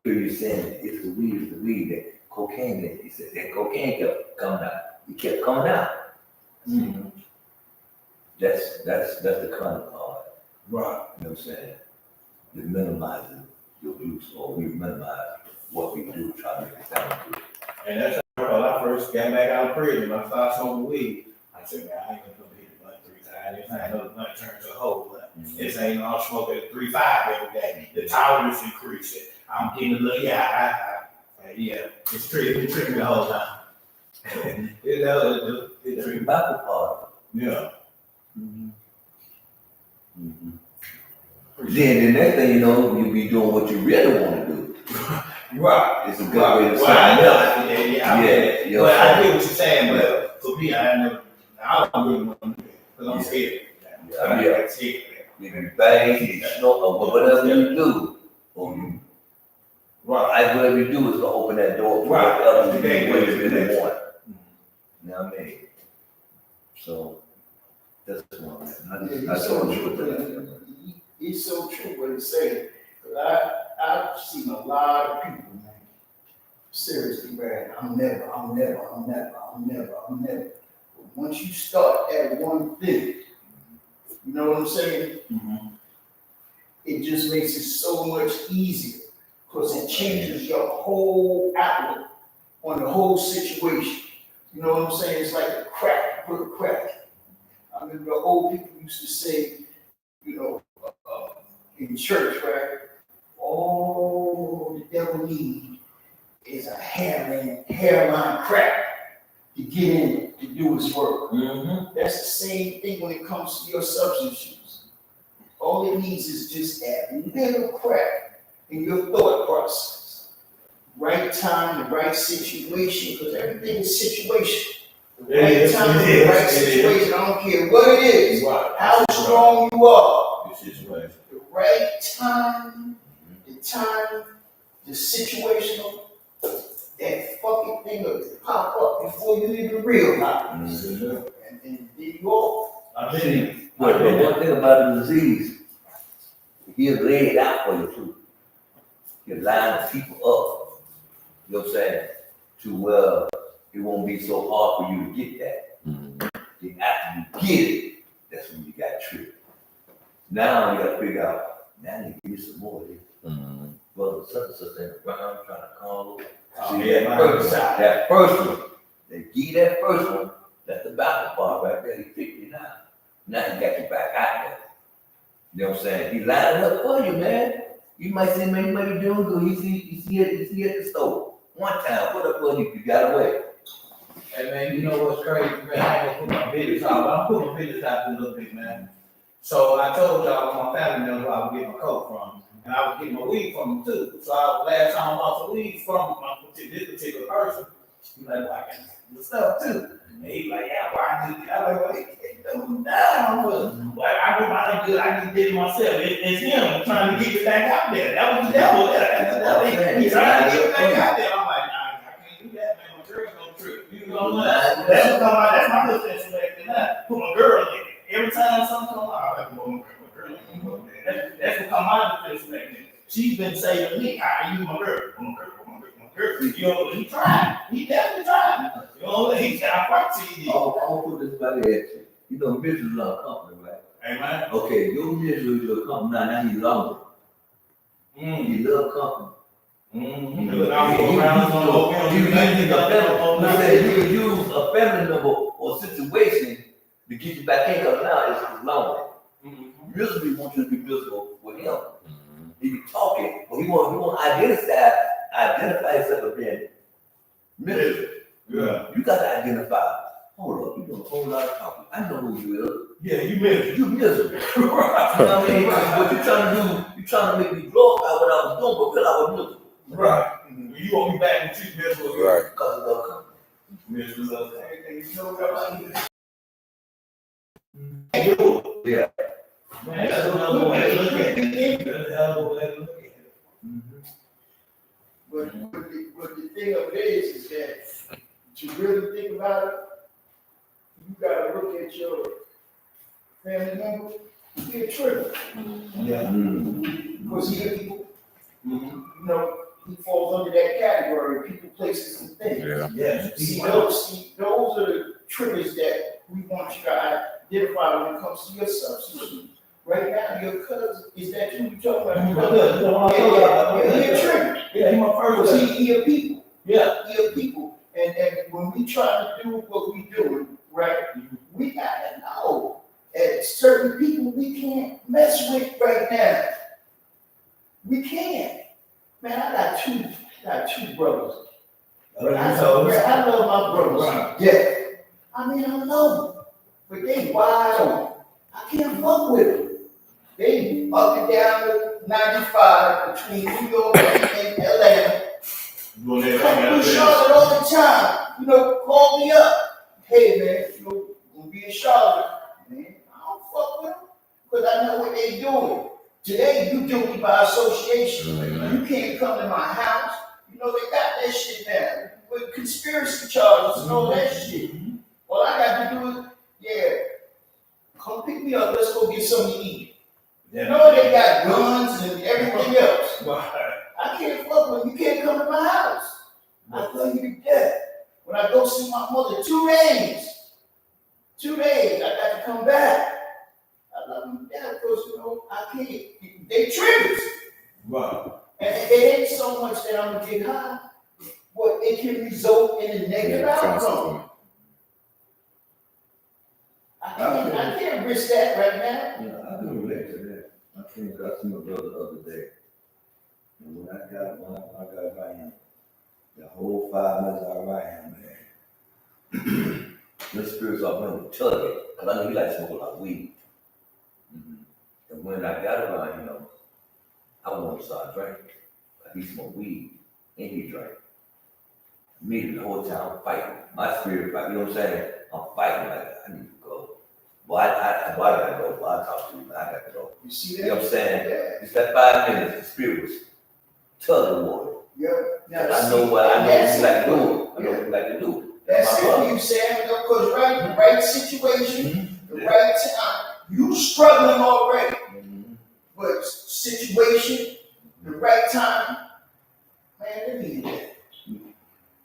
hear you saying it's the weed, that cocaine. He said that cocaine kept coming out. It kept coming out. Mm-hmm. That's the kind of part. Right. You know what I'm saying? It minimizes your use, or we minimize what we do, try to make it sound good. And that's how when I first got back out of prison, I started smoking weed. I said, man, I ain't gonna hit the blunt 3 times. This ain't no blunt turn to a whole blunt. This ain't no smoking 3-5 every day. The tolerance increasing. I'm getting a little, yeah, it's tricky the whole time. You know, it's It's tricky. about the part. Yeah. Then the next thing you know, you'll be doing what you really want to do. Right. It's a good way to Well, sign up. yeah. Well, I get what you're saying, but for me, I don't really want to do it because I'm scared. I'm scared. If you bang, you smoke, or whatever you do, or you, Right. whatever you do is to open that door for Right. whatever you really want. You know what I mean? So, that's one. It's so true. It's so true what it's saying. I've seen a lot of people, man. Seriously, man. I'm never. But once you start that one thing, you know what I'm saying? Mm-hmm. It just makes it so much easier because it changes your whole outlook on the whole situation. You know what I'm saying? It's like a crack, put a crack. I remember the old people used to say, you know, in church, right? All the devil needs is a hairline crack to get in to do his work. Mm-hmm. That's the same thing when it comes to your substance use. All it needs is just that little crack in your thought process. Right time, the right situation, because everything is situation. The right time, the right situation, I don't care what it is, how strong you are. The right time, the situational, that fucking thing will pop up before you even realize. And then you off. But one thing about the disease, he'll lay it out for you too. He'll line people up, you know what I'm saying, to where it won't be so hard for you to get that. Then after you get it, that's when you got tripped. Now you gotta figure out, now I need to give you some more of this. Brother, such and such in the ground trying to call. That first one, they give you that first one, that's the battle part right there, he picked you now. Now he got you back out there. You know what I'm saying? He lined it up for you, man. You might say, man, you might be doing good. You see at the store. One time, what up for you? You got away. Hey man, you know what's crazy, man? I ain't gonna put my business out, but I'm putting my business out a little bit, man. So I told y'all my family knows where I would get my coke from. And I would get my weed from them too. So last time I bought some weed from this particular person, he like, well, I got the stuff too. And he like, yeah, why I did it? I like, well, he don't down. Well, I go buy good, I just did it myself. It's him trying to get it back out there. That was the devil there. That's the devil. He's trying to get it back out there. I'm like, nah, I can't do that, man. My girl's gonna trip. You know what? That's my little situation. Put my girl in it. Every time something comes out, I'm like, well, that's what come out of this thing. She's been saying to me, I use my girl. You know, he tried. He definitely tried. You know, he said, I fight to you. I'll put this back at you. You know, business is a company, right? Amen. Okay, your business is a company, now he's longer. He love company. You can use a family member or situation to get you back in, because now it's lonely. Miserably wants you to be miserable with him. He be talking, but he won't identify himself as being miserable. Yeah. You got to identify. Hold up, you doing a whole lot of talking. I know who you is. Yeah, you miserable. You miserable. You know what I mean? What you trying to do, you trying to make me glorify what I was doing, but really I was miserable. Right. You want me back and treat miserable. Right. Because of love company. Miserable. You know what I'm saying? Yeah. Man, that's another way to look at it. That's another way to look at it. But the thing of it is that to really think about it, you gotta look at your family member, be a trigger. Yeah. Because he, you know, he falls under that category, people, places, and things. Yeah. Yes. See, those are the triggers that we want you to identify when it comes to your substance use. Right now, your cousin, is that who you talking about? Yeah, he a trigger. Yeah, he my Because first. he a people. Yeah. He a people. And when we try to do what we doing, right, we gotta know that certain people we can't mess with right now. We can't. Man, I got two brothers. I love my brothers. Right. Yeah. I mean, I love them, but they wild. I can't fuck with them. They up and down the 95 between New York and Atlanta. Come to Charlotte all the time. You know, call me up. Hey man, you know, we'll be in Charlotte. Man, I don't fuck with them because I know what they doing. Today, you guilty by association. You can't come to my house. You know, they got that shit now with conspiracy charges and all that shit. All I got to do is, yeah, come pick me up. Let's go get something to eat. You know, they got guns and everything else. I can't fuck with you. You can't come to my house. I love you to death. When I go see my mother, 2 days. 2 days, I got to come back. I love you to death because, you know, I can't. They triggers. Right. And it ain't so much that I'm going to get high, but it can result in a negative outcome. I can't risk that right now. Yeah, I can relate to that. I came across my brother the other day. And when I got by him, the whole 5 minutes I was him, man. The spirits of him would tug it, because I know he likes smoking like weed. And when I got around him, I wanted to start drinking. He smoked weed and he drank. Me the whole time fighting. My spirit fight, you know what I'm saying? I'm fighting like I need to go. Boy, I gotta go. Boy, I talk to you, but I gotta go. You see You that? know what I'm saying? Yeah. It's that 5 minutes, the spirit was tugging water. Yeah. Now, I know what I know that's you like it. to do. I know what you like to do. That's My brother. it, you saying, because the right situation, the right time, you struggling already, but situation, the right time, man, let me do that.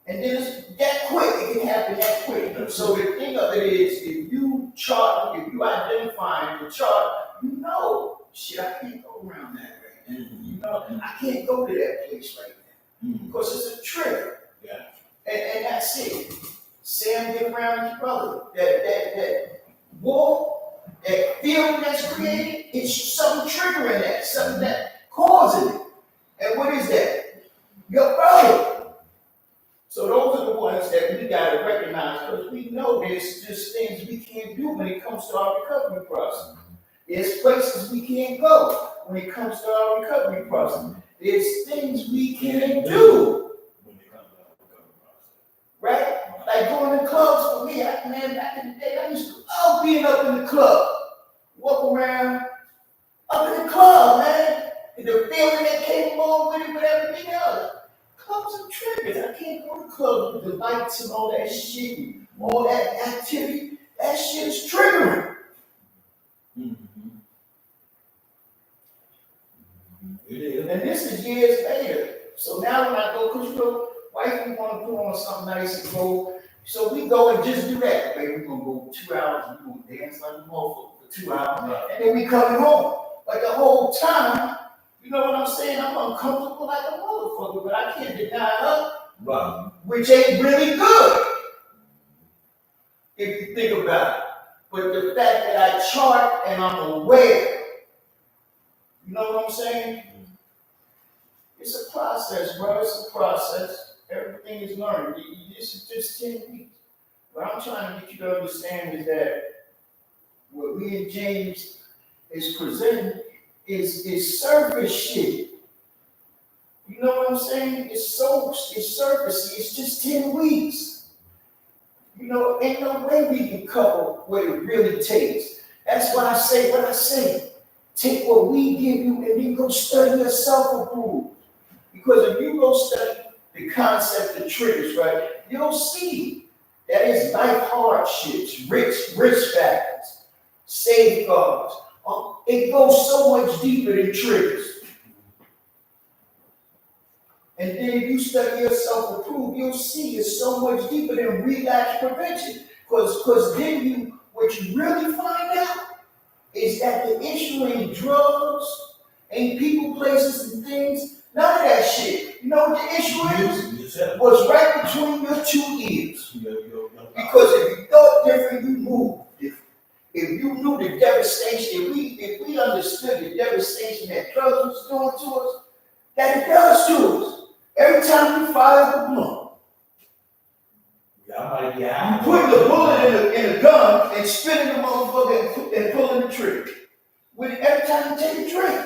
And then it's that quick, it can happen that quick. So the thing of it is, if you identify the chart, you know, shit, I can't go around that right now. You know, I can't go to that place right now because it's a trigger. Yeah. And that's it. Sam get around his brother. That war, that feeling that's created, it's something triggering that, something that causing it. And what is that? Your brother. So those are the ones that we gotta recognize because we know there's just things we can't do when it comes to our recovery process. There's places we can't go when it comes to our recovery process. There's things we can't do. When it comes to the recovery process. Right? Like going to clubs for me, man, back in the day, I used to love being up in the club. Walk around up in the club, man. And the feeling that came along with it, with everything else. Clubs are triggers. I can't go to clubs with the lights and all that shit, and all that activity. That shit is triggering. It is. And this is years later. So now when I go, because you know, wife, we want to put on something nice and go. So we go and just do that. Baby, we're going to go 2 hours, we're going to dance like a motherfucker for 2 hours. And then we coming home. But the whole time, you know what I'm saying? I'm uncomfortable like a motherfucker, but I can't deny her, Right. which ain't really good. If you think about it. But the fact that I chart and I'm aware, you know what I'm saying? It's a process, bro. It's a process. Everything is learned. This is just 10 weeks. What I'm trying to get you to understand is that what me and James is presenting is surface shit. You know what I'm saying? It's surfacey. It's just 10 weeks. You know, ain't no way we can cover what it really takes. That's why I say what I say. Take what we give you and then go study your self-approval. Because if you go study the concept of triggers, right, you'll see that it's life hardships, risk factors, safeguards. It goes so much deeper than triggers. And then if you study yourself approved, you'll see it's so much deeper than relapse prevention. Because then what you really find out is that the issue ain't drugs, ain't people, places, and things, none of that shit. You know what the issue is? Was right between your 2 ears. Because if you thought different, you moved different. If you knew the devastation, if we understood the devastation that drugs was doing to us, that it does to us. Every time you fire the blunt, you put the bullet in a gun and spinning the motherfucker and pulling the trigger. Every time you take a drink,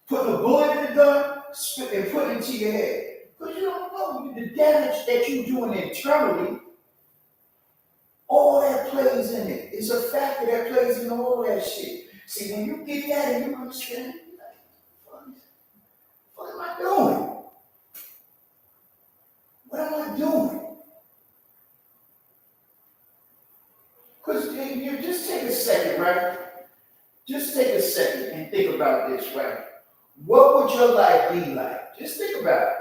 put the bullet in the gun, spit and put it into your head. Because you don't know the damage that you're doing internally. All that plays in it. It's a factor that plays in all that shit. See, when you get that and you understand, what am I doing? What am I doing? Because you just take a second, right? Just take a second and think about this, right? What would your life be like? Just think about it.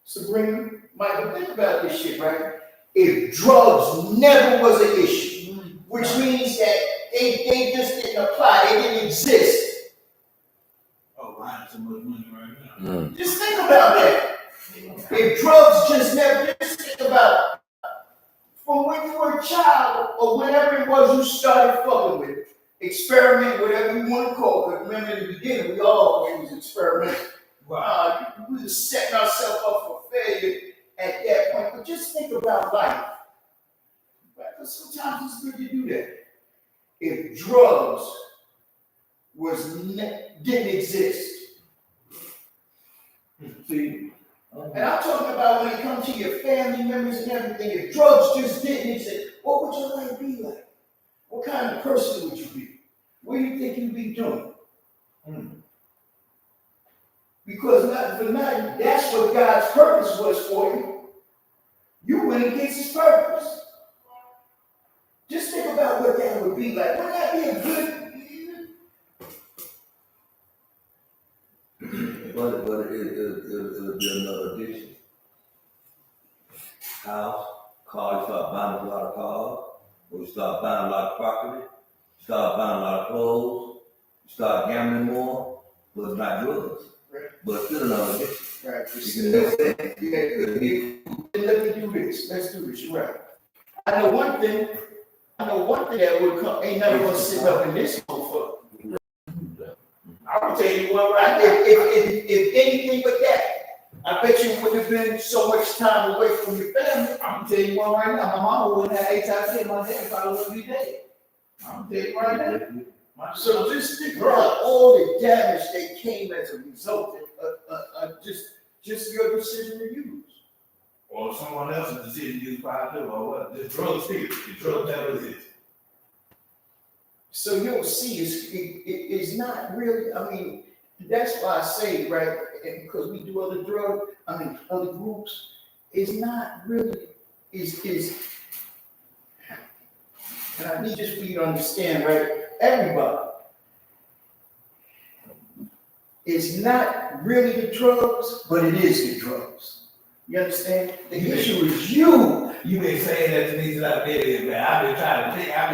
Sabrina, Michael, think about this shit, right? If drugs never was an issue, which means that they just didn't apply, they didn't exist. Oh, I have so much money right now. Just think about that. If drugs just never, just think about from when you were a child or whenever it was you started fucking with it, experiment, whatever you want to call it. Remember in the beginning, we all was experimenting. Wow. We were setting ourselves up for failure at that point. But just think about life. Because sometimes it's good to do that. If drugs didn't exist. See? And I'm talking about when it comes to your family members and everything. If drugs just didn't exist, what would your life be like? What kind of person would you be? What do you think you'd be doing? Because nothing for nothing, that's what God's purpose was for you. You went against his purpose. Just think about what that would be like. Wouldn't that be a good? But it'll be another addiction. House, car, you start buying a lot of cars, or you start buying a lot of property, you start buying a lot of clothes, you start gambling more, but it's not drugs. Right. But it's still another addiction. Right. You can never say, Let me do this. Let's do this. You're right. I know one thing that would come. Ain't never gonna sit up in this motherfucker. I'll tell you what, right? If anything but that, I bet you wouldn't have been so much time away from your family. I'm gonna tell you one right now. My mama wouldn't have HIV. My dad probably wouldn't be dead. I'm gonna tell you right now. So just think about all the damage that came as a result of just your decision to use. Or someone else's decision to use probably, or what? The drugs here. The drugs never exist. So you'll see, it's not really, I mean, that's why I say, right, and because we do other other groups, it's not really, and I need just for you to understand, right, everybody, it's not really the drugs, but it is the drugs. You understand? The issue is you. You've been saying that to me since I've been here, man. I've been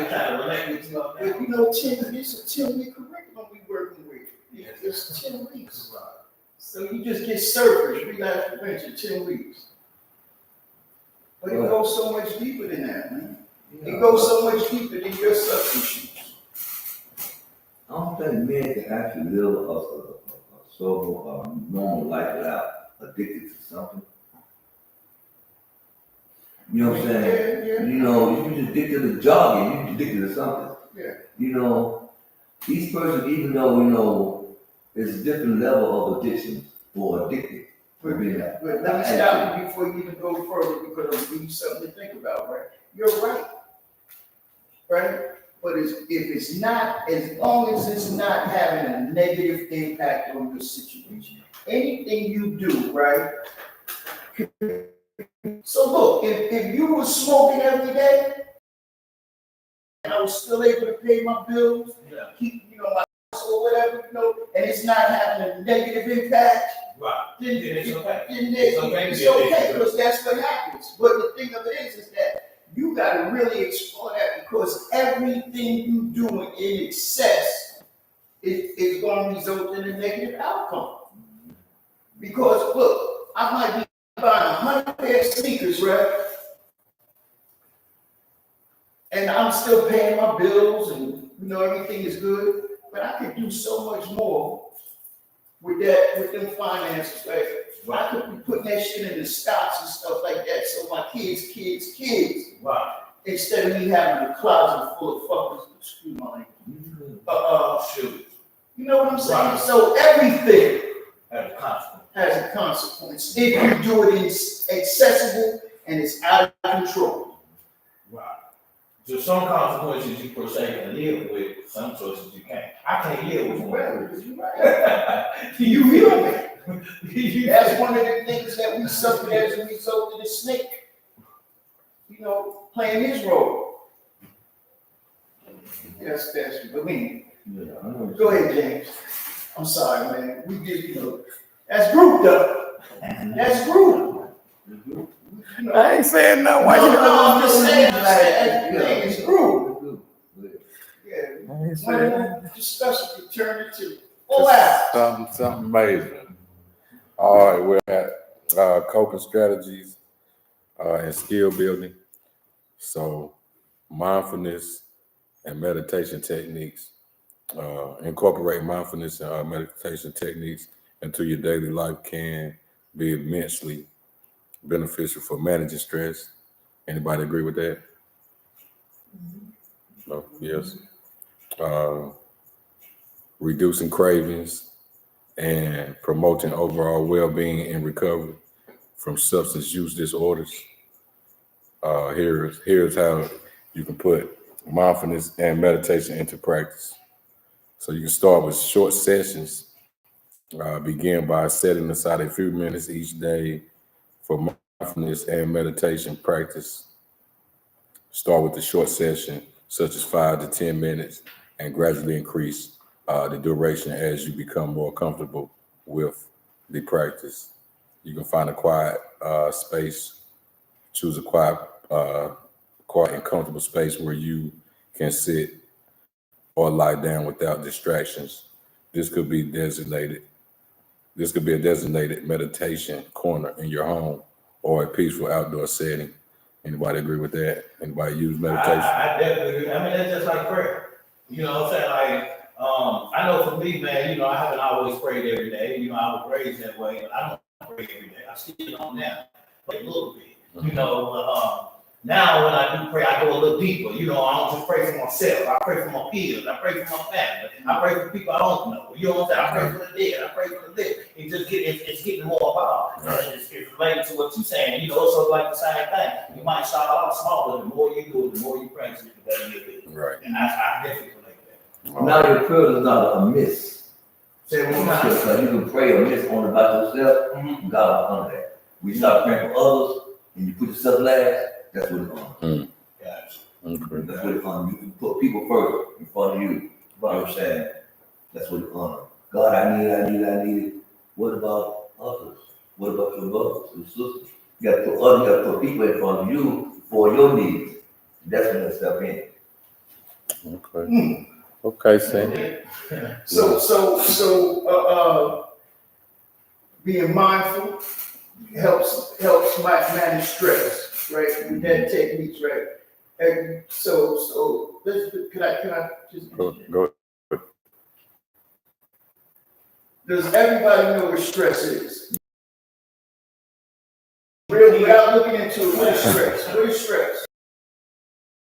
trying to relate with you up there. But you know, it's a 10-week curriculum we working with. Yeah. It's 10 weeks. So you just get surface, relapse prevention, 10 weeks. But it goes so much deeper than that, man. It goes so much deeper than your substance use. I don't think men can actually live a sober, normal life without addicted to something. You know what I'm saying? Yeah. You know, you just addicted to jogging, you addicted to something. Yeah. You know, each person, even though, you know, there's a different level of addiction or addicted. But let me stop you before you even go further because I'll give you something to think about, right? You're right. Right? But if it's not, as long as it's not having a negative impact on your situation, anything you do, right? So look, if you were smoking every day, and I was still able to pay my bills, keep, my house or whatever, and it's not having a negative impact, Right. then It's okay. it's okay, because that's what happens. But the thing of it is that you gotta really explore that, because everything you do in excess is gonna result in a negative outcome. Because look, I might be buying 100 pair of sneakers, right? And I'm still paying my bills and everything is good, but I could do so much more with them finances, right? I could be putting that shit in the stocks and stuff like that, so my kids, Right. instead of me having a closet full of fucking, excuse my language. Shoot. You know what I'm saying? Right. So everything As a consequence. has a consequence if you do it in accessible and it's out of control. Right. So some consequences you per se can live with, some choices you can't. I can't live with one. You feel me? That's one of the things that we suffered as a result of the snake, playing his role. That's I mean, go ahead, James. I'm sorry, man. We did, that's group though. That's group. I ain't saying no. Why you I'm just saying, it's group. Yeah. I ain't One saying more discussion could turn into 4 hours. something major. All right, we're at coping strategies and skill building. So mindfulness and meditation techniques. Incorporate mindfulness and meditation techniques into your daily life can be immensely beneficial for managing stress. Anybody agree with that? No? Yes. Reducing cravings and promoting overall well-being and recovery from substance use disorders. Here's how you can put mindfulness and meditation into practice. So you can start with short sessions. Begin by setting aside a few minutes each day for mindfulness and meditation practice. Start with a short session, such as 5 to 10 minutes, and gradually increase the duration as you become more comfortable with the practice. You can find a quiet space. Choose a quiet and comfortable space where you can sit or lie down without distractions. This could be a designated meditation corner in your home or a peaceful outdoor setting. Anybody agree with that? Anybody use meditation? I definitely agree. I mean, that's just like prayer. You know what I'm saying? Like, I know for me, man, I haven't always prayed every day. I was raised that way, but I don't pray every day. I still don't now, but a little bit. Now when I do pray, I go a little deeper. I don't just pray for myself. I pray for my peers. I pray for my family. I pray for people I don't know. You know what I'm saying? I pray for the dead. I pray for the living. It's getting more about. It's related to what you're saying. It's sort of like the same thing. You might start off small, but the more you do it, the more you practice it, the better you get. Right. And I definitely like that. Now your prayer is not a miss. Say it one more time. So you can pray a miss only about yourself, Mhm. God will honor that. When you start praying for others and you put yourself last, that's what it's on. Gotcha. Okay. That's what it's on. You can put people first in front of you. You know what I'm saying? That's what it's on. God, I need it. What about others? What about your brothers and sisters? You gotta put people in front of you for your needs. That's when they step in. Okay. Okay, Sam. So being mindful helps manage stress, right? With that techniques, right? And so can I just Go. does everybody know what stress is? Without looking into it, what is stress? What is stress?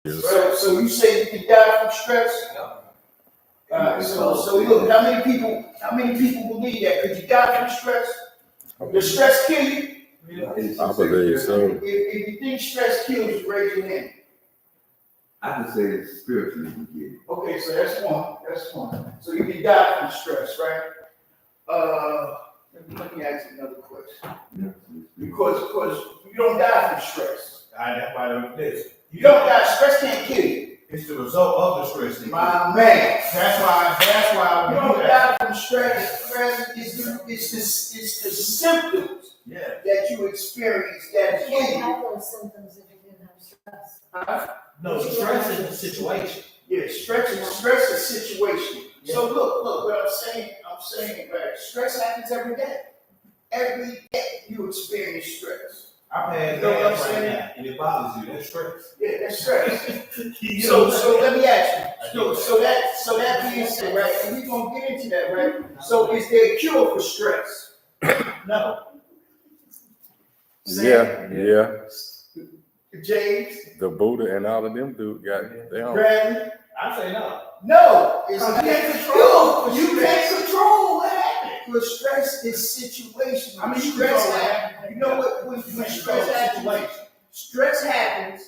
Yes. So you say you can die from stress? So look, how many people believe that? Could you die from stress? Does stress kill you? I believe so. If you think stress kills you, raise your hand. I can say it's spiritually we get it. Okay, so that's one. So you can die from stress, right? Let me ask you another question. Because you don't die from stress. That's why I'm this. You don't die. Stress can't kill you. It's the result of the stress. My man. That's why You don't die from bottom stress, it's the symptoms Yeah. that you experience that You hit can't you. have those symptoms if you didn't have stress. No, stress is the situation. Yeah, stress is situation. So look, what I'm saying, right? Stress happens every day. Every day you experience stress. I've had You know what I'm gas right saying? now, and it bothers you. That's stress. Yeah, that's stress. You So know? let me ask you. So that being said, right, and we're gonna get into that, right? So is there a cure for stress? No. Yeah. James, The Buddha and all of them dude got they own. Brandon? I say no. No, it's You not can't control. control. You can't control what happens. But stress is situational. I mean, you stress control what happens. You know what? When stress happens, stress happens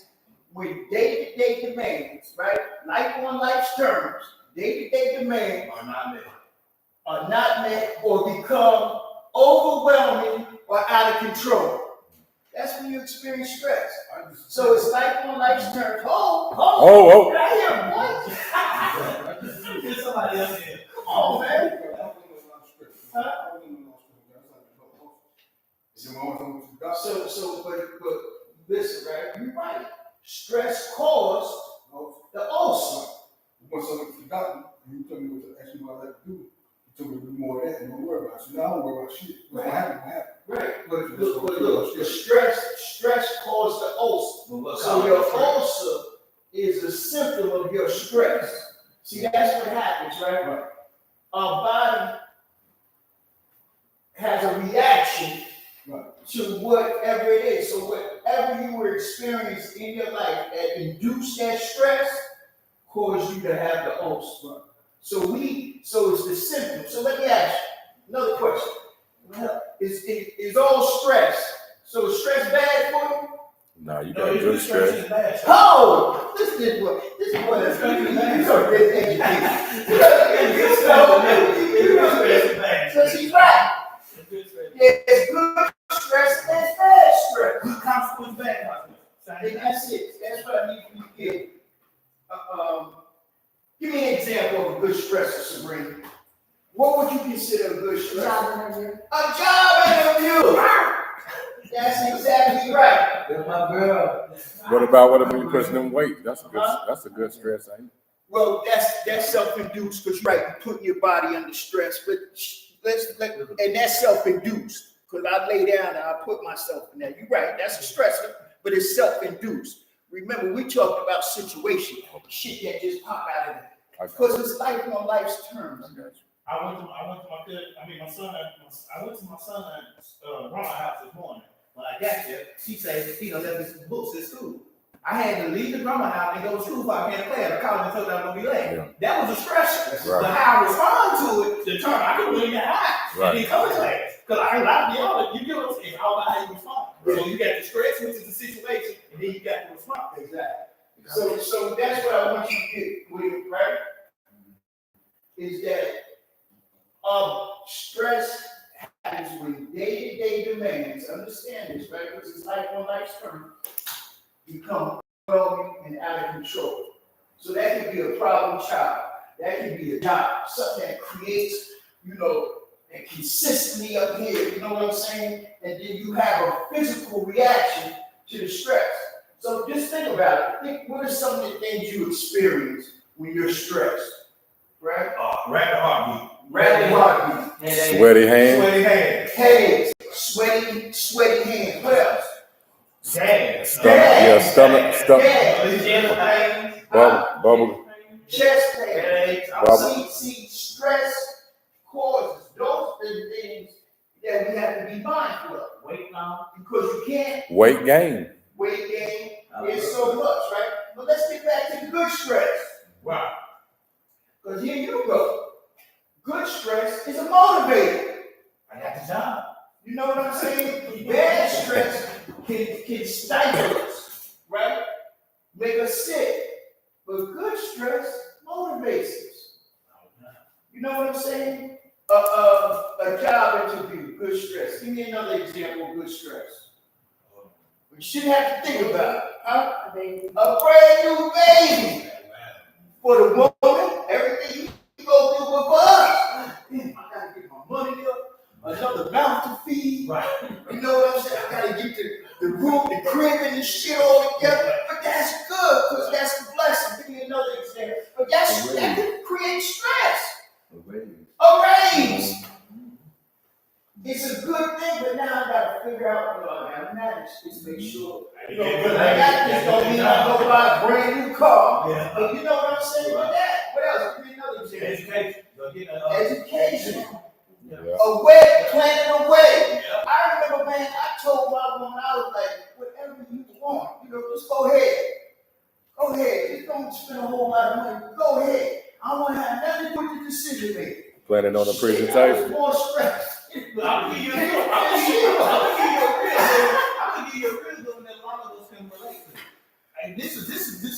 when day-to-day demands, right? Life on life's terms, day-to-day demands Or not there. are not met or become overwhelming or out of control. That's when you experience stress. So it's life on life's terms. Oh. Did I hear a voice? Get somebody else in. Come on, man. But listen, right? You're right. Stress caused the ulcer. Once I went to the doctor, he told me what to ask me what I like to do. He told me to do more of that and don't worry about it. So now I don't worry about shit. What happened, what happened. Right. But Look, the stress caused the ulcer. But what So causes your stress? ulcer is a symptom of your stress. See, that's what happens, right? Our body has a reaction to whatever it is. So whatever you were experiencing in your life that induced that stress caused you to have the ulcer. So it's the symptom. So let me ask you another question. Is all stress? So is stress bad for you? Nah, you No, got you good stress stress. is bad. Oh, this is what you are good educated. So she's right. There's good stress and there's bad stress. Good consequence, bad consequence. And that's it. That's what I need you to get. Give me an example of a good stressor, Sabrina. What would you consider a good stressor? Job interview. A job interview. That's exactly right. That's my girl. What about when you pushing them weight? That's a good stress, ain't it? Well, that's self-induced because right, you're putting your body under stress. But and that's self-induced because I lay down and I put myself in there. You're right, that's a stressor, but it's self-induced. Remember, we talked about situation, shit that just pop out of it because it's life on life's terms. I went to my son's grandma's house this morning. When I got there, she said he done left his books at school. I had to leave the grandma house and go to school before I came to class. I called and told her I'm gonna be late. Yeah. That was a stressor. Right. But how I respond to it determined I could win that high Right. and then come to class. Because I ain't allowed to be on it. You get what I'm saying? It's all about how you respond. Right. So you got the stress, which is the situation, and then you got the response. Exactly. So that's what I want you to get with, right? Is that stress happens when day-to-day demands, understand this, right? Because it's life on life's terms, become overwhelming and out of control. So that could be a problem child. That could be a job, something that creates, and consistently up here, you know what I'm saying? And then you have a physical reaction to the stress. So just think about it. Think, what are some of the things you experience when you're stressed, right? Rapid heartbeat. Rapid heartbeat, Sweaty hands. Sweaty hands. headaches, sweaty hands. What else? Gas. Stomach. Gas, Bubble. chest pain. Headaches. Bubble. See, stress causes those are the things that we have to be mindful of. Weight now. Because you can't Weight gain. weight gain. It's so much, right? But let's get back to the good stress. Wow. Because here you go. Good stress is a motivator. I got the job. You know what I'm saying? Bad stress can stifle us, right? Make us sick. But good stress motivates us. You know what I'm saying? A job interview, good stress. Give me another example of good stress. You shouldn't have to think about it. Huh? A baby. A brand new baby. For the woman, everything you go through with us. mouth to feed. Right. You know what I'm saying? I gotta get the room, the crib, and the shit all together. But that's good, because that's the blessing. Give me another example. But that can create stress. A raise. It's a good thing, but now I gotta figure out, I gotta manage this, make sure. When I got this, don't mean I go buy a brand new car. Yeah. But you know what I'm saying with that? What else? Give me another example. Education. You'll get Education. Yeah. A way, planning a way. Yeah. I remember, man, I told my woman, I was like, whatever you want, just go ahead. Go ahead. You don't spend a whole lot of money. Go ahead. I want to have nothing to do with the decision making. Planning on a Shit, I was presentation. more stressed. I'm gonna give you a real good one that a lot of us can relate to. And this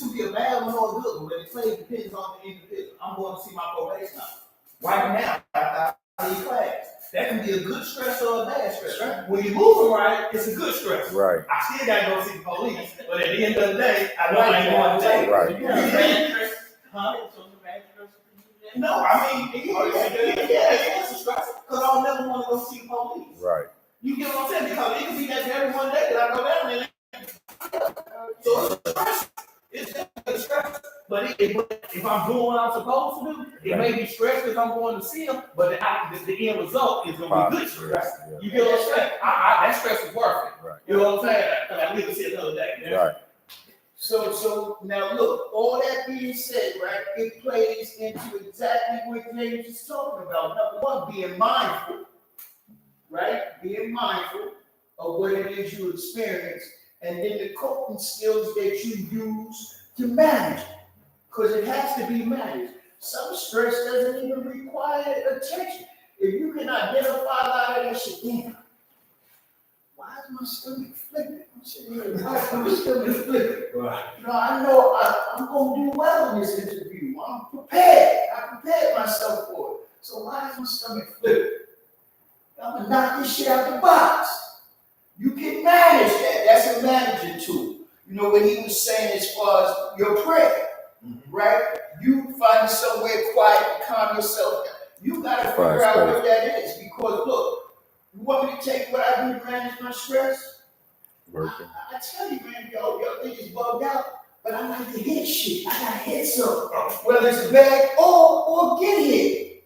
will be a bad one or a good one, but it plays depends on the individual. I'm going to see my probation officer right now after I leave class. That can be a good stress or a bad stress, right? When you're moving right, it's a good stress. Right. I still gotta go see the police, but at the end of the day, I know I ain't going to take it. Right. You know what I'm saying? Huh? No, I mean, it's a stress because I'll never want to go see the police. Right. You get what I'm saying? Because it could be that every one day that I go down there. So it's a stress. It's definitely a stress. But if I'm doing what I'm supposed to do, it may be stress because I'm going to see them, but the end result is going to be good stress. Yeah. You get what I'm saying? That stress is worth it. Right. You know what I'm saying? Because I live to see another day. Yeah. Right. So now look, all that being said, right, it plays into exactly what James is talking about. Number one, being mindful, right? Being mindful of what it is you experience, and then the coping skills that you use to manage it, because it has to be managed. Some stress doesn't even require attention. If you can identify a lot of that shit, damn, why is my stomach flipping? I'm sitting here, why is my stomach flipping? Right. I know I'm going to do well in this interview. I'm prepared. I prepared myself for it. So why is my stomach flipping? I'm going to knock this shit out the box. You can manage that. That's a managing tool. You know what he was saying as far as your prayer, right? You find somewhere quiet and calm yourself down. You got to figure out what that is. Because look, you want me to tell you what I do to manage my stress? Working. I tell you, man, y'all think it's bugged out, but I like to hit shit. I gotta hit something. Whether it's bad or get hit.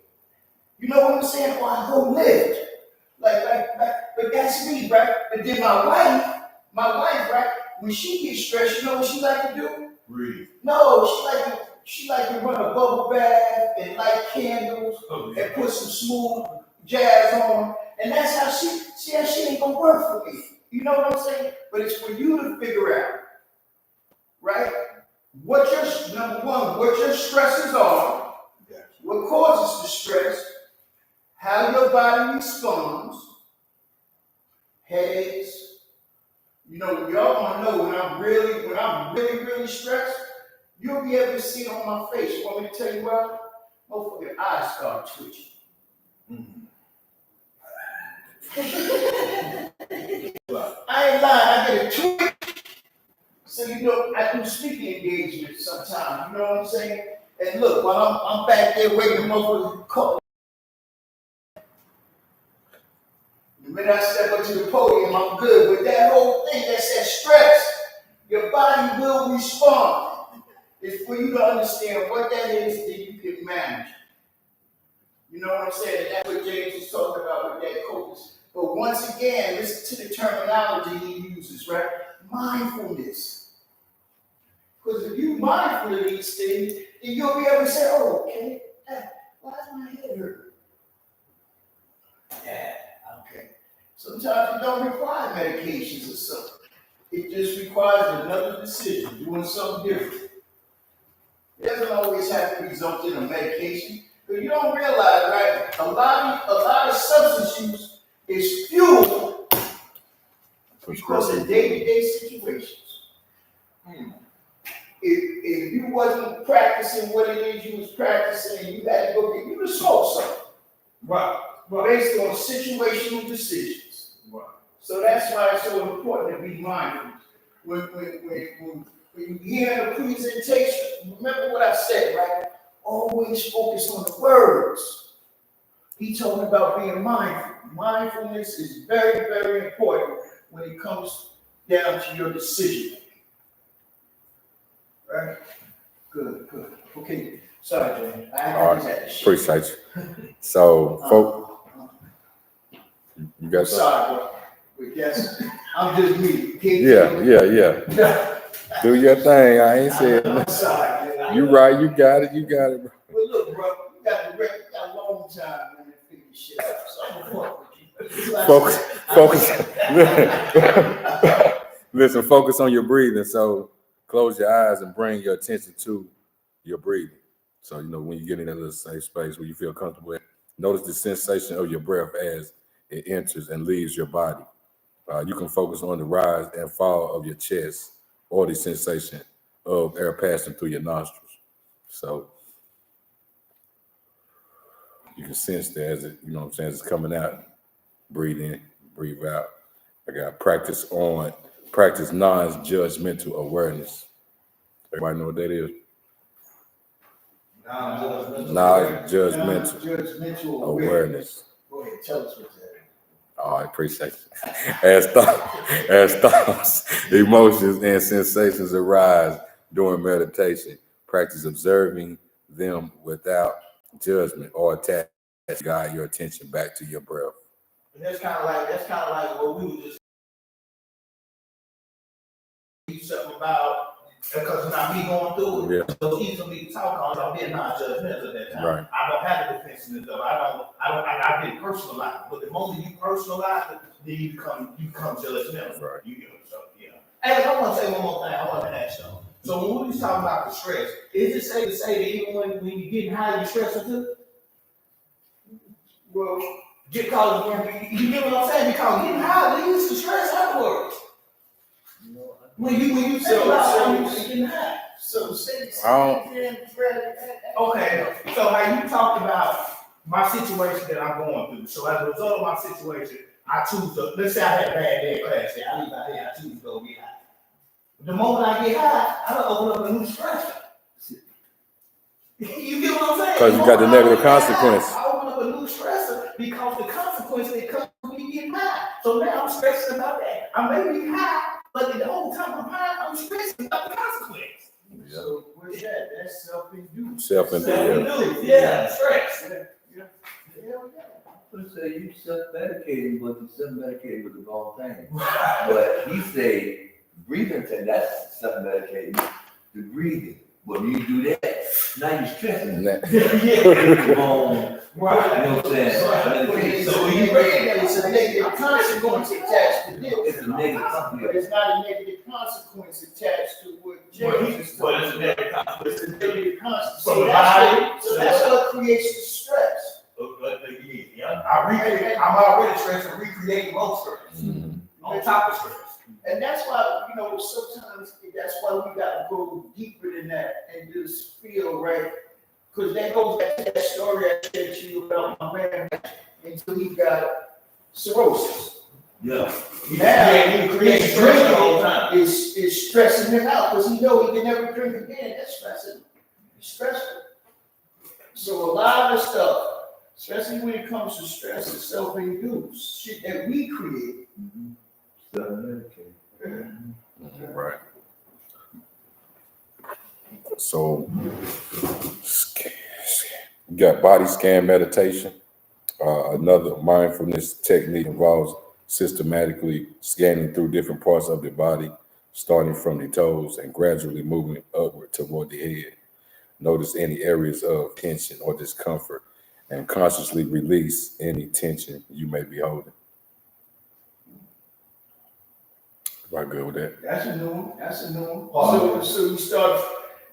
You know what I'm saying? Or I go lift. But that's me, right? But then my wife, right? When she gets stressed, you know what she like to do? Breathe. No, she like to run a bubble bath and light candles and put some smooth jazz on. And that's how she ain't gonna work for me. You know what I'm saying? But it's for you to figure out, right? What your stresses are, what causes the stress, how your body responds, headaches. You know, y'all wanna know when I'm really stressed, you'll be able to see it on my face. You want me to tell you why? Motherfucking eyes start twitching. I ain't lying, I get a twitch. So you know, I do speaking engagements sometimes, you know what I'm saying? And look, while I'm back there waiting, motherfuckers call. The minute I step up to the podium, I'm good. But that whole thing, that's that stress. Your body will respond. It's for you to understand what that is that you can manage. You know what I'm saying? And that's what James is talking about with that coping. But once again, listen to the terminology he uses, right? Mindfulness. Because if you're mindful of these things, then you'll be able to say, oh, okay, why is my head hurt? Yeah, okay. Sometimes it don't require medications or something. It just requires another decision, doing something different. It doesn't always have to result in a medication. But you don't realize, right? A lot of substance use is fuel because of day-to-day situations. If you wasn't practicing what it is you was practicing and you had to go get, you would smoke something. Right. Based on situational decisions. Right. So that's why it's so important to be mindful. When you hear the presentation, remember what I said, right? Always focus on the words. He talking about being mindful. mindfulness is very, very important when it comes down to your decision making. Right? Good, good. Okay, sorry, Jay. All just had to shit. Appreciate you. So, folk, you I'm got something? sorry, bro. But yes, I'm just me. Yeah. Do your thing. I ain't saying I'm nothing. sorry. Man. You right. You got it, bro. But look, bro, we got a long time man, to figure shit out. So I'm gonna fuck with you. It's like- Focus. Listen, focus on your breathing. So close your eyes and bring your attention to your breathing. So, when you get in that little safe space where you feel comfortable, notice the sensation of your breath as it enters and leaves your body. You can focus on the rise and fall of your chest or the sensation of air passing through your nostrils. So you can sense that as it, as it's coming out. Breathe in, breathe out. I got practice non-judgmental awareness. Everybody know what that is? Non-judgmental Judgmental awareness. Go ahead, tell us what that is. Oh, I appreciate it. As thoughts, emotions, and sensations arise during meditation, practice observing them without judgment or attachment. Guide your attention back to your breath. And that's kind of like what we were just something about, because now me going through it, so it's easy for me to talk on. I'm being non-judgmental at that time. Right. I don't have a defensiveness of it. I didn't personalize it. But the moment you personalize it, then you become judgmental. Right. Hey, I want to say one more thing. I want to ask y'all. So when we was talking about the stress, is it safe to say that even when you're getting high, you're stressing too? Well, You get what I'm saying? Because getting high leads to stress afterwards. When you think about how you getting high. so say Okay, so how you talked about my situation that I'm going through. So as a result of my situation, I choose to, let's say I had a bad day in class, I leave out here, I choose to go get high. The moment I get high, I don't open up a new stressor. You get what I'm saying? Because you got the negative consequence. I open up a new stressor because the consequence that comes from me getting high. So now I'm stressing about that. I may be high, but the whole time I'm high, I'm stressing about the consequence. So what's that? That's self-induced. Self-induced. Yeah, stress. Let's say you self-medicating, but you self-medicating with the wrong thing. But he say breathing thing, that's self-medicating. The breathing. But when you do that, now you're stressing. Right. You know what I'm saying? So when you read that, it's a negative consequence attached to this. It's a negative But consequence. it's not a negative consequence attached to what James is But it's a negative consequence. It's a negative consequence. From the body. So that's what creates the stress. I'm already stressed and recreating more stress on top of stress. And that's why, sometimes that's why we gotta go deeper than that and just feel right. Because that goes back to that story I said to you about my man until he got cirrhosis. Yeah. Now, He creates stress the whole time. is stressing him out because he know he can never drink again. That's stressing. It's stressful. So a lot of stuff, especially when it comes to stress, is self-induced shit that we create. Self-medicating. Right. So, you got body scan meditation. Another mindfulness technique involves systematically scanning through different parts of the body, starting from the toes and gradually moving upward toward the head. Notice any areas of tension or discomfort and consciously release any tension you may be holding. Am I good with that? That's a new one. So you start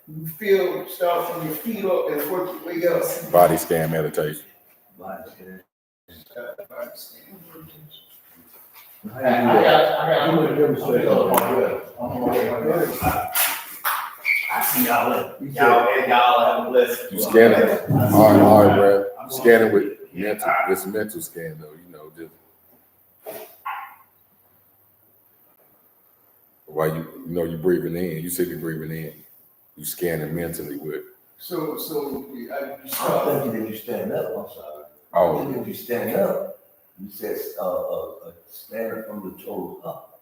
from your feet up and work your way up. Body scan meditation. How you do that? I'm gonna demonstrate. I see y'all later. Y'all have a blessing. You scanning it? All right, bro. I'm scanning with mental. It's mental scan though, just while you breathing in. You said you're breathing in. You scanning mentally with. So you I'm start. thinking that you stand up, I'm sorry. Oh. I'm thinking if you stand up, You said, standing from the toes up.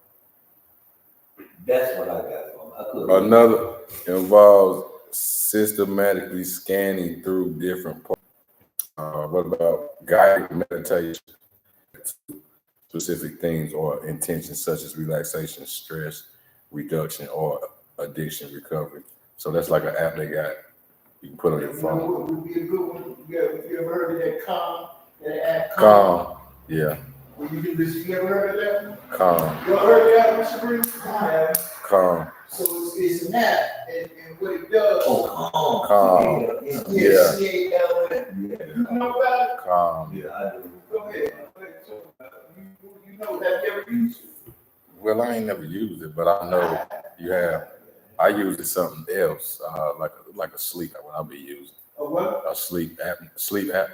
That's what I got from it. I couldn't. Another involves systematically scanning through different parts. What about guided meditation? Specific themes or intentions such as relaxation, stress reduction, or addiction recovery. So that's like an app they got. You can put on your You know phone. what would be a good one? You ever heard of that Calm? That app Calm. Yeah. When you do this, you ever heard of that one? Calm. You ever heard of that, Mr. Green? Yeah. Calm. So it's an app, and what it does. Oh, Calm. Yeah. Yeah. CALM. Yeah. You know about it? Calm. Yeah, I do. Go ahead. So, you know that, you ever used it? Well, I ain't never used it, but I know you have. I used it something else, like a sleep when I be using Or what? a sleep app. Sleep app.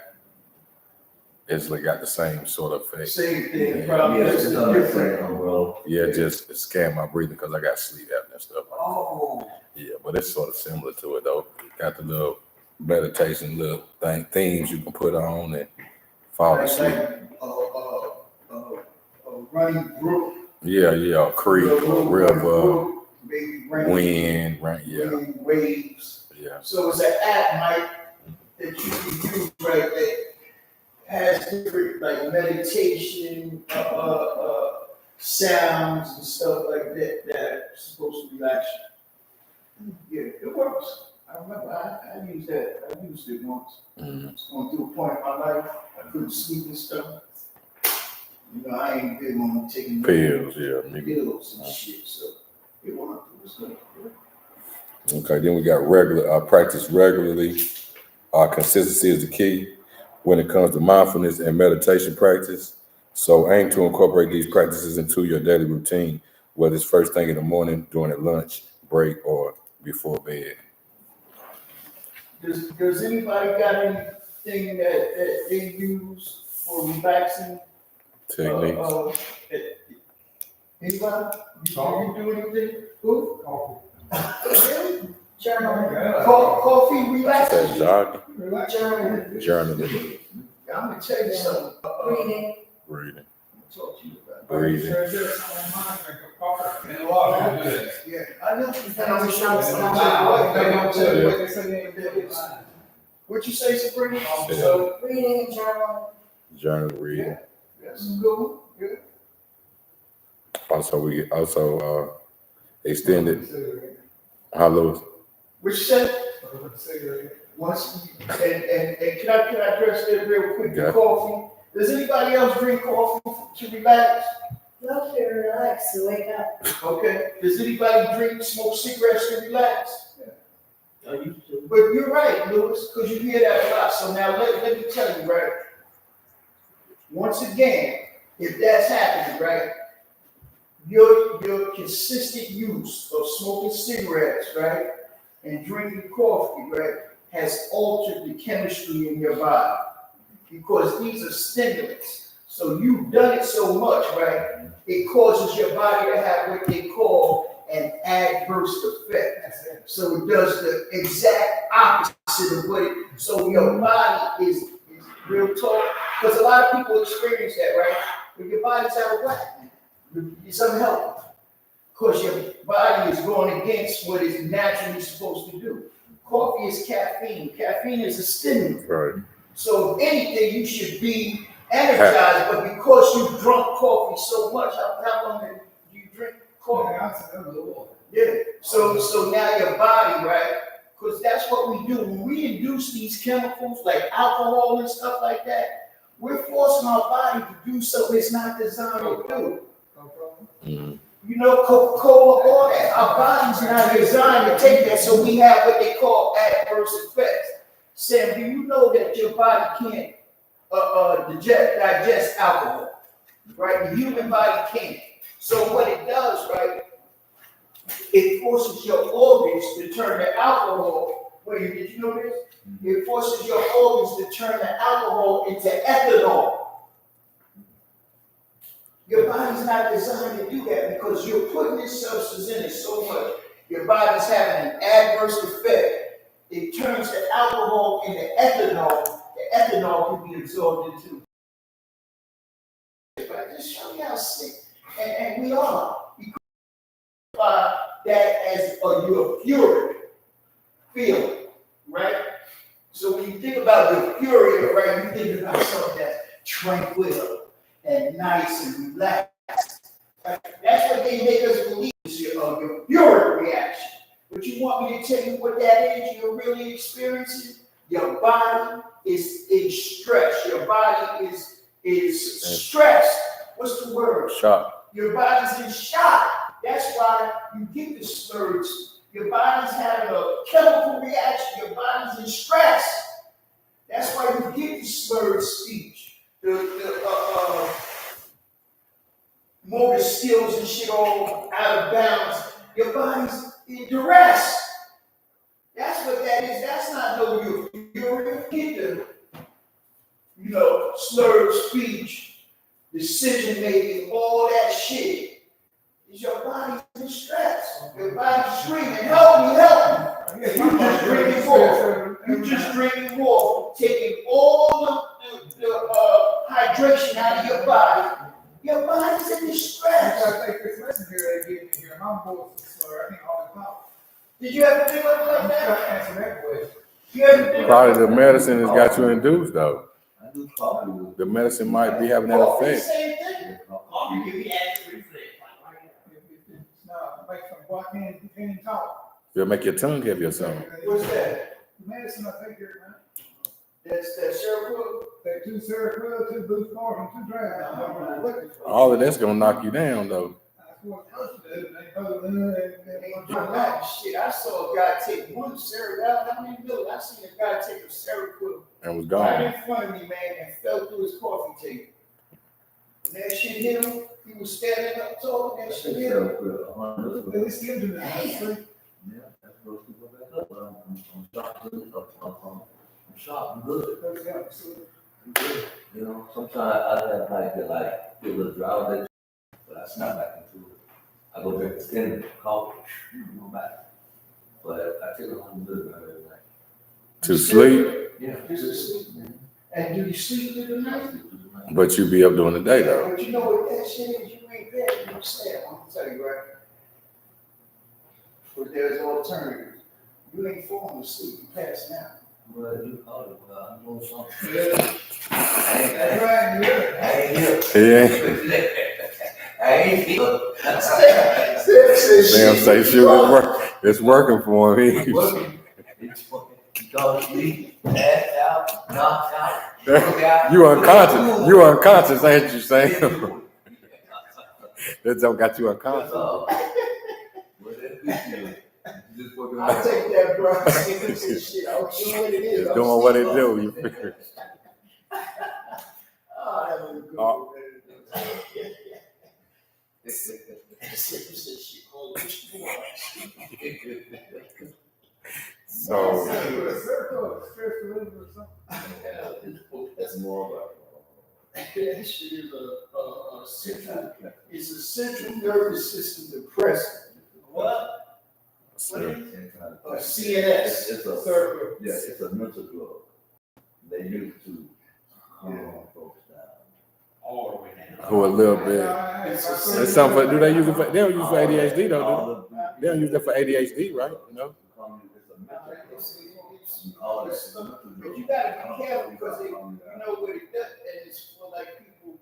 It's like got the same sort of effect. Same thing, Yeah, probably. it's It's another different. thing, bro. Yeah, just scan my breathing because I got sleep apnea and stuff. Oh. Yeah, but it's sort of similar to it though. Got the little meditation, little themes you can put on and fall asleep. Running brook. Yeah, a creek, a river, Maybe rain. wind, right? Yeah, Wind, waves. yeah. So it's an app, Mike, that you can use, right, that has different, like, meditation, sounds and stuff like that, that are supposed to relax you. Yeah, it works. I remember, I used that, I used it once. Mhm. I was going through a point in my life, I couldn't sleep and stuff. You know, I ain't big on taking Pills, yeah. Maybe. pills and shit, so it worked, it was good. Okay, then we got regular practice regularly. Consistency is the key when it comes to mindfulness and meditation practice. So aim to incorporate these practices into your daily routine, whether it's first thing in the morning, during a lunch break, or before bed. Does anybody got anything that they use for relaxing? Techniques. Anybody? You do anything? Who? Really? Journaling. Coffee Is relaxing? that jogging? Journaling. Journaling, I'm gonna tell you something. Reading. reading, Talk to you about breathing. And a lot of people do that. it. Yeah, I know. And I'm sure it's not- What you say, Sabrina? Yeah. So, Reading and journaling. Journal, reading. that's a good one. Good. Also, we extended. Hello. What you say? Once, and can I address that real quick? The Yeah. coffee. Does anybody else drink coffee to relax? Not to relax, to wake up. Okay. Does anybody smoke cigarettes to relax? I used to. But you're right, Lewis, because you hear that a lot. So now let me tell you, right? Once again, if that's happening, right? Your consistent use of smoking cigarettes, right, and drinking coffee, right, has altered the chemistry in your body because these are stimulants. So you've done it so much, right? It causes your body to have what they call an adverse effect. So it does the exact opposite of what it. So your body is real talk, because a lot of people experience that, right? When your body's out of whack. It's unhealthy because your body is going against what it's naturally supposed to do. Coffee is caffeine. Caffeine is a stimulant. Right. So if anything, you should be energized, but because you drunk coffee so much, how long do you drink coffee? Yeah. So now your body, right? Because that's what we do. When we induce these chemicals like alcohol and stuff like that, we're forcing our body to do something it's not designed to do. Mhm. You know, Coca-Cola, all that. Our body's not designed to take that, so we have what they call adverse effects. Sam, do you know that your body can't digest alcohol? Right? The human body can't. So what it does, right, it forces your organs to turn the alcohol. Wait, did you know this? It forces your organs to turn the alcohol into ethanol. Your body's not designed to do that because you're putting this substance in it so much. Your body's having an adverse effect. It turns the alcohol into ethanol. The ethanol can be absorbed into out sick, and we are. We classify that as your fury feeling, right? So when you think about your fury, right, you think about something that's tranquil and nice and relaxed. Right? That's what they make us believe is your fury reaction. But you want me to tell you what that is you're really experiencing? Your body is in stress. Your body is stressed. What's the word? Shock. Your body's in shock. That's why you get the spurts. Your body's having a chemical reaction. Your body's in stress. That's why you get the slurred speech, the motor skills and shit all out of balance. Your body's in duress. That's what that is. That's not no you get the, slurred speech, decision making, all that shit. Is your body in stress? Your body's screaming, help me, help me. You just drinking more. You just drinking more, taking all the hydration out of your body. Your body's in distress. I think this lesson here they give me here, my voice is slurred, I think all the time. Did you ever think of it like I'm that? trying to answer that question. You ever think Probably the medicine has got you induced though. I do coffee with. The medicine might be having that coffee, effect. same thing. Coffee give me acid reflux. No, like some boy can't even talk. It'll make your tongue heavy or something. What's that? Medicine I take here, man. That's that Seroquel. Take 2 Seroquel, 2 Boost Morphine, 2 Drag. That's what I'm looking for. All of that's gonna knock you down though. That's what a person does. They go and Shit, I saw a guy take one Seroquel. How many million? I seen a guy take a Seroquel And was right gone. in front of me, man, and fell through his coffee table. And that shit hit him. He was standing up talking. That shit hit him. At least give them that. Yeah, that's supposed to go back up, but I'm shocked, I'm shocked, I'm good. I'm good. Sometimes I have feel a little drowsy, but I snap back into it. I go drink a skin coffee, go back. But I take it home good right every night. To sleep, Yeah. Just to sleep, man. And do you sleep through the night? but you be up during the day though. But you know what that shit is? You ain't there. You don't say it. I'm gonna tell you, right? But there's alternatives. You ain't falling asleep. You passing out. Well, you call it, well, I'm doing something. Yeah. I ain't here. Yeah. I ain't here. Damn, say shoot, it's working for me. It's working. It's working. You go to sleep, pass out, knocked out, work out. You unconscious, ain't you, Sam? That don't got you That's unconscious. all. Well, that's good, you just working I'll out. take that, bro. Shit, I'm doing what it is. It's I'm doing what it sleeping. do. You figure. Oh, that was a good Oh. one. Shit, oh, which one? So That's more about. That shit is it's a central nervous system depressant. What? CNS. It's a, Circle. yeah, it's a mental drug. They use to calm folks down. All the way down. for a little bit. It's something for, do they use it for, they don't use it for ADHD though, do they? They don't use that for ADHD, right? No? But you gotta be careful because you know what it does, and it's for like people,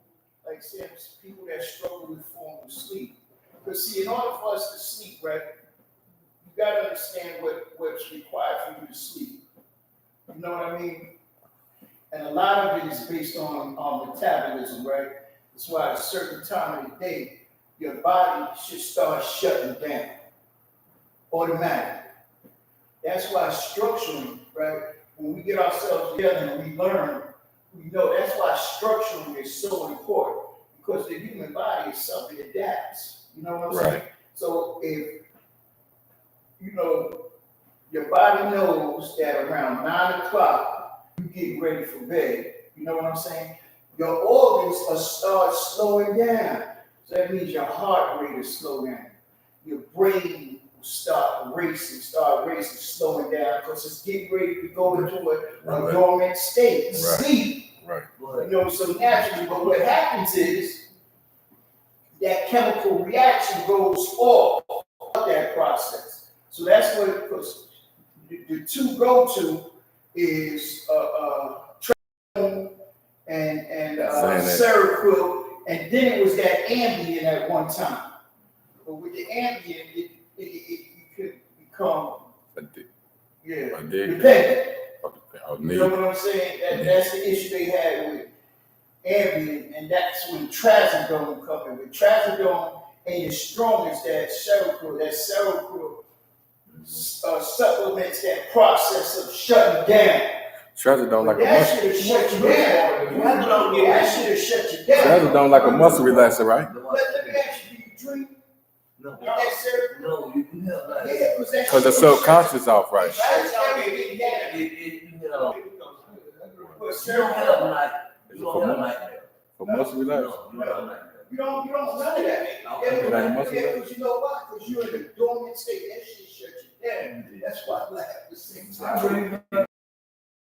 like say, people that struggle with form of sleep. Because see, in order for us to sleep, right, you gotta understand what's required for you to sleep. You know what I mean? And a lot of it is based on metabolism, right? That's why at a certain time of the day, your body should start shutting down automatically. That's why structurally, right, when we get ourselves together and we learn, we know that's why structurally is so important, because the human body is something that adapts. You know what I'm saying? So if, you know, your body knows that around 9 o'clock, you get ready for bed. You know what I'm saying? Your organs will start slowing down. So that means your heart rate is slowing down. Your brain will start racing, slowing down, because it's getting ready to go into a dormant state, sleep. Right. You know, so naturally, but what happens is, that chemical reaction goes off that process. So that's what it puts. The two go-to is and Xanax. Seroquel, and then it was that Ambien at one time. But with the Ambien, it could become Addicted. dependent. Oh, You need. know what I'm saying? That's the issue they had with Ambien, and that's when trazodone come in. With trazodone ain't as strong as that Seroquel. That Seroquel supplements that process of shutting down. Trazodone like a That muscle. should have shut you down. That should have shut you down. Trazodone like a muscle relaxer, right? Let me ask you, do you drink No, that Seroquel? no, you can have like. Yeah, Because the subconscious off, right? That's everything down. You know, But you don't have Seroquel, like, you don't have like that. For muscle relaxer. No, you don't have like that. you don't none of that. It ain't muscle Yeah, relaxer. because you know why? Because you're in a dormant state. That shit shut you down. That's why I laugh at the same time.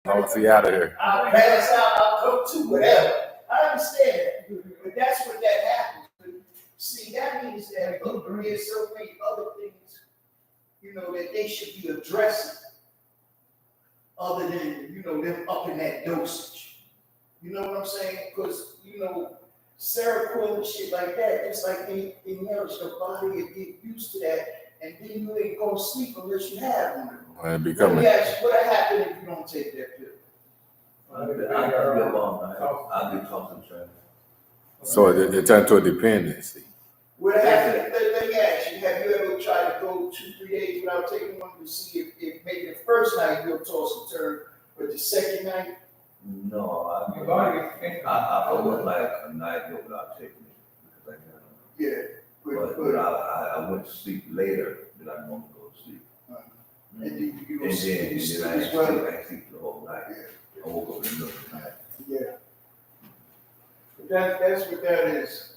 I want to see out of here. I'll pass out, I'll come to, whatever. I understand that, but that's what that happens. But see, that means that there's so many other things, you know, that they should be addressing other than, you know, them upping that dosage. You know what I'm saying? Because, you know, Seroquel and shit like that, it's like anything else, your body will get used to that, and then you ain't gonna sleep unless you have one. And Let becoming. me ask you, what happens if you don't take that pill? I'll be alone, I'll be concentrated. So it turned to a dependency. What happened, let me ask you, have you ever tried to go 2-3 days without taking one to see if maybe the first night you'll toss and turn, but the second night? No, I would like a night without taking it. Because I Yeah. but I went to sleep later than I normally go to sleep. And then you And go sleep, then you sleep I as well. sleep the whole night. I woke up in the middle of the night. Yeah. But that's what that is.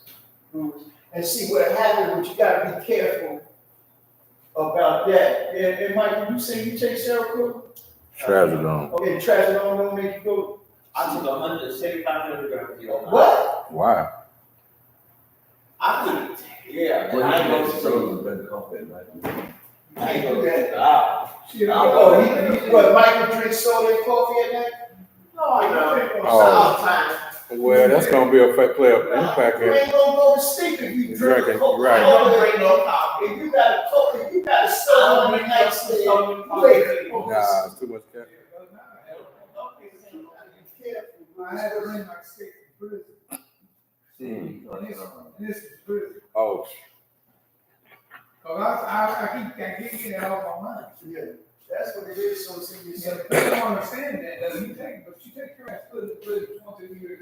And see what happened, but you gotta be careful about that. And Mike, you say you take Seroquel? Trazodone. Okay, trazodone don't make you go. I took 175 milligrams. What? Why? I couldn't. Yeah, But I I go know to so been coffee at night. I ain't do that. sleep. Oh, what, Michael drinks soda and coffee at night? No, Oh. sometimes. Well, that's gonna be a play of impact You here. ain't gonna go to sleep if you drink Drinking, Coca-Cola. right. I don't drink no coffee. If you got a Coke, if you got a soda on the nightstand, you ain't gonna Nah, it's too much caffeine. be careful. I had to bring my stick to prison. This is prison. Oh, Cause I keep getting it off my mind. Yeah, that's what it is, so it's in your Yeah, system. people don't understand that, you take, but you take your ass to the prison once a year.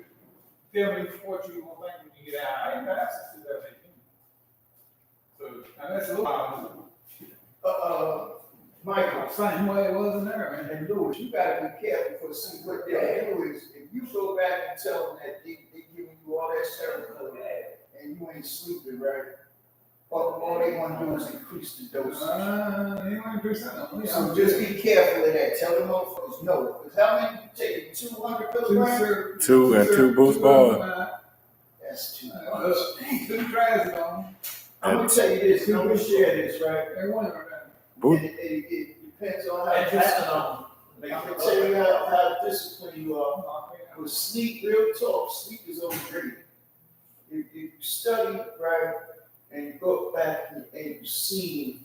Tell me what you gonna think when you get out. I ain't got access to that thing. So, and that's a little while. Michael, Same way it was in there, man. and Louis, you gotta be careful for see what they do is, if you go back and tell them that they giving you all that Seroquel and you ain't sleeping, right? All they wanna do is increase the dosage. You ain't increase that. So just be careful of that, tell the motherfuckers no, because how many you taking, 200 milligrams? two and two boost bars. That's too much. Two tries on. I'm gonna tell you this, I'm gonna share this, right? Everyone around. Boost. And it depends on how And disciplined, trazodone. I'm gonna tell you how disciplined you are. With sleep, real talk, sleep is overrated. If you study, right, and you go back and you see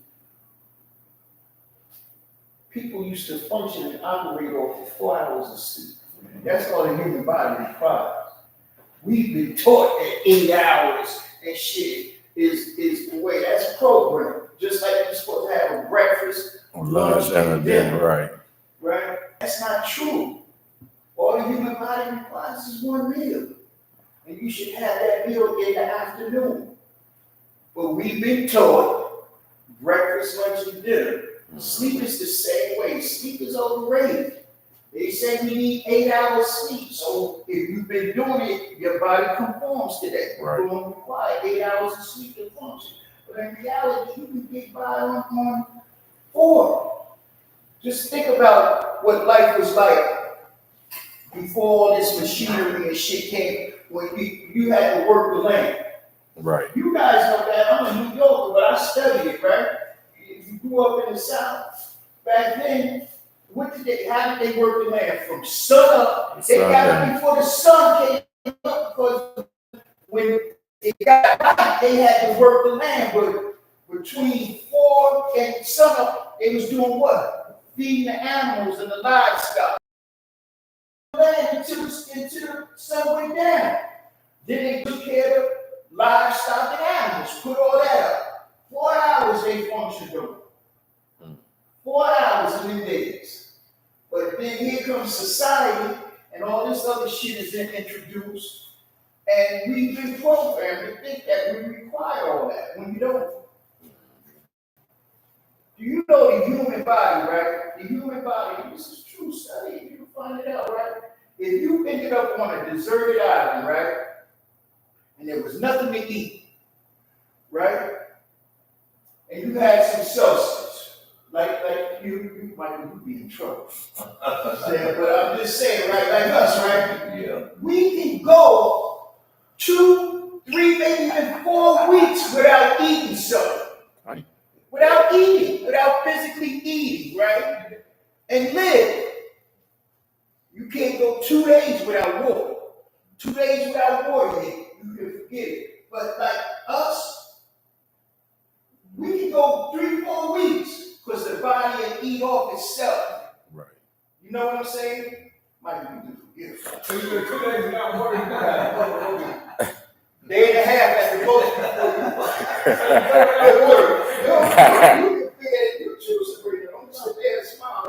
people used to function and operate off of 4 hours of sleep. That's all the human body requires. We've been taught that 8 hours and shit is the way that's programmed. Just like you're supposed to have a breakfast, Lunch and a dinner, right? right? That's not true. All the human body requires is one meal. And you should have that meal in the afternoon. But we've been taught breakfast, lunch, and dinner. Sleep is the same way. Sleep is overrated. They say we need 8 hours sleep. So if you've been doing it, your body conforms to that. Right. You don't require 8 hours of sleep to function. But in reality, you can get by on 4. Just think about what life was like before all this machinery and shit came. When you had to work the land. Right. You guys know that, I'm a New Yorker, but I studied it, right? If you grew up in the South, back then, how did they work the land? From sun up, they got it before the sun came up, because when it got hot, they had to work the land, but between 4 and sun up, they was doing what? Feeding the animals and the livestock. Land until the sun went down. Then they took care of livestock and animals, put all that up. 4 hours they functioned on. 4 hours in the days. But then here comes society, and all this other shit is then introduced. And we've been programmed to think that we require all that when we don't. Do you know the human body, right? The human body, this is true study, you can find it out, right? If you ended up on a deserted island, right? And there was nothing to eat, right? And you had some substance, like you might be in trouble. But I'm just saying, right, like us, right? Yeah. We can go 2, 3, maybe even 4 weeks without eating something. Right. Without eating, without physically eating, right? And live. You can't go 2 days without water. 2 days without water, you can forget it. But like us, we can go 3, 4 weeks because the body will eat off itself. Right. You know what I'm saying? Might be good forget. So you were 2 days without working, you got Day and a half at the most before you work. You can choose to bring it. Don't sit there and smile.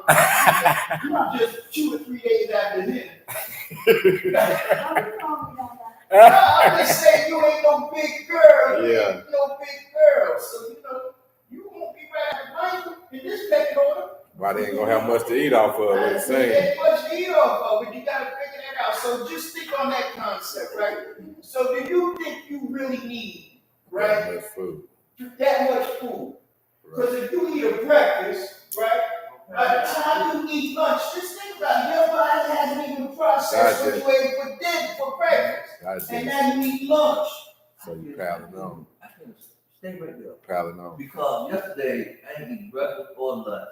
You just 2 or 3 days after then. I'm just saying you ain't no big girl. You Yeah. ain't no big girl. So you won't be right at night in this pecking order. Why they ain't gonna have much to eat off of? What it's saying. Ain't much to eat off of, but you gotta figure that out. So just think on that concept, right? So do you think you really need, right, Much food. that much food? Because if you eat a breakfast, right, by the time you eat lunch, just think about it. Your body hasn't even processed what you ate for dinner, for breakfast. And now you eat lunch. So you piling on. I can stay right there. Piling on. Because yesterday, I didn't eat breakfast or lunch.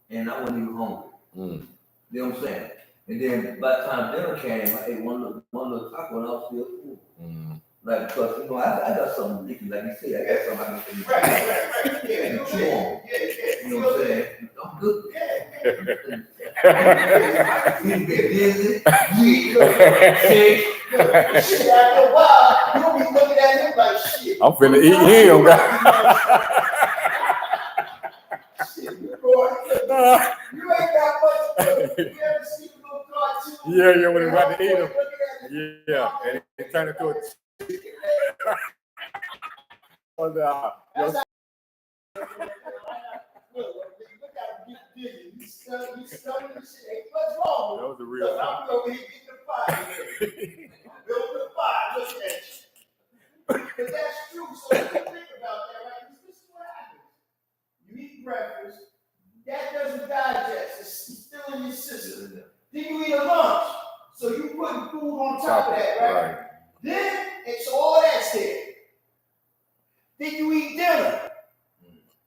And I wasn't even hungry. Mm. You know what I'm saying? And then by the time dinner came, I ate one little taco and I was still full. Mm. Like, because, I got something ridiculous, like you say, I got something I can Right. Yeah, And you chew on. yeah. You know what I'm saying? I'm good. Yeah. You get dizzy, sick. Shit, after a while, you'll be looking at him like shit. I'm finna eat him, Shit, you ain't got much. You ever see a little cartoon? Yeah, when it's about to eat him. Looking at him. Yeah, and it turned into a. Oh, no. That's Look at him get dizzy. He's studying this shit. Ain't much wrong That with was a him. real. I'm over here getting the fire. Building the fire. Look at you. But that's true. So you think about that, right? This is what happens. You eat breakfast. That doesn't digest. It's still in your system. Then you eat a lunch. So you putting food on top of that, right? Then it's all that's there. Then you eat dinner.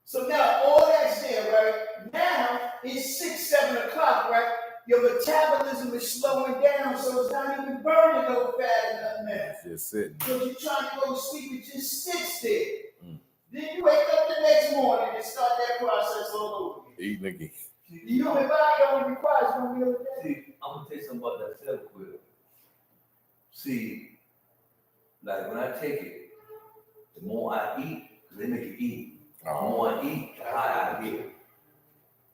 So now all that's there, right? Now it's 6, 7 o'clock, right? Your metabolism is slowing down, so it's not even burning no fat and nothing else. Just sitting. So you're trying to go to sleep, it just sits there. Mm. Then you wake up the next morning and start that process all over again. Eating again. The human body only requires 1 meal a day. See, I'm gonna tell you something about that Seroquel. See, like when I take it, the more I eat, 'cause they make you eat. The more I eat, the higher I get.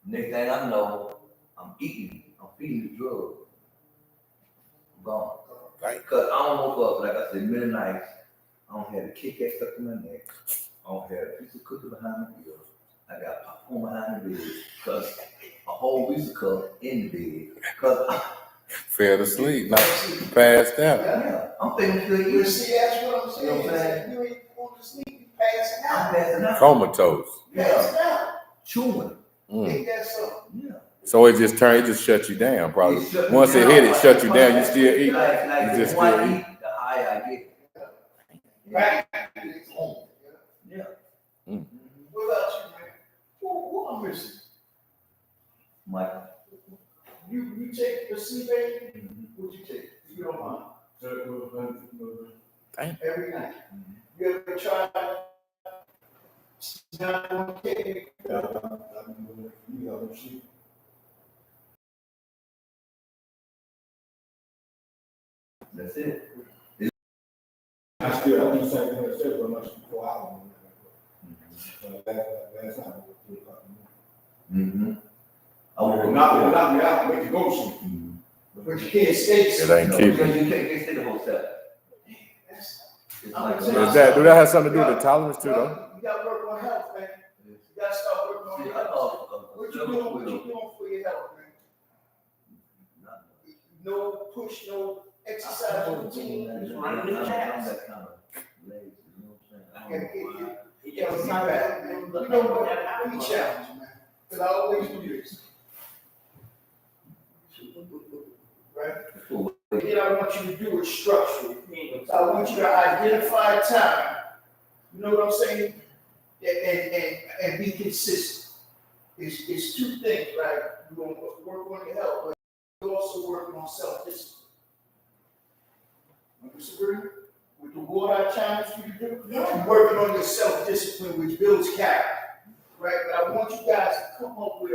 Next thing I know, I'm eating, I'm feeding the drug. I'm gone. Right. Because I don't woke up, like I said, many nights, I don't have a Kit Kat stuck in my neck. I don't have a piece of cookie behind my ear. I got popcorn behind the bed, because a whole piece of cup in the bed. Because Fell asleep. Not passed out. yeah, I'm thinking to You you, see, that's what I'm saying. You know what I'm saying? You ain't going to sleep, you passing I'm out. passing out. Comatose. Passing out. Chewing. Mm. Ain't that something? Yeah. So it just shuts you down, probably. It shut me Once it down. hit, it shuts you down. You still eat. Like You the just more still I eat. eat, the higher I get. back in his home. Yeah. What about you, man? Who I'm missing? Michael. You take the sleep aid? What'd you take? If you don't mind. Every night. You ever tried? Okay. That's it. I still, I'm just saying, I'm still going much before I was. So that's not what we're talking Mm-hmm. about. Knock me out, make you go sleep. But you can't stay. It ain't No, keeping. because you can't stay the whole set. That's- It's I'm like- gonna Does that, do that have something to do with the tolerance too, though? You gotta work on health, man. You gotta start working on See, your I health. thought, What you doing for your health, man? No push, no exercise routine. I'm that kind of lazy, you know what I'm saying? I don't know why. Yeah, it's not bad, man. You know what? Let me challenge you, man. Cause I always do this. Right? Then I want you to do it structurally. I want you to identify time. You know what I'm saying? And be consistent. It's two things, right? You're gonna work on your health, but you're also working on self-discipline. You disagree with the word I challenge you to do? You're working on your self-discipline, which builds character, right? But I want you guys to come up with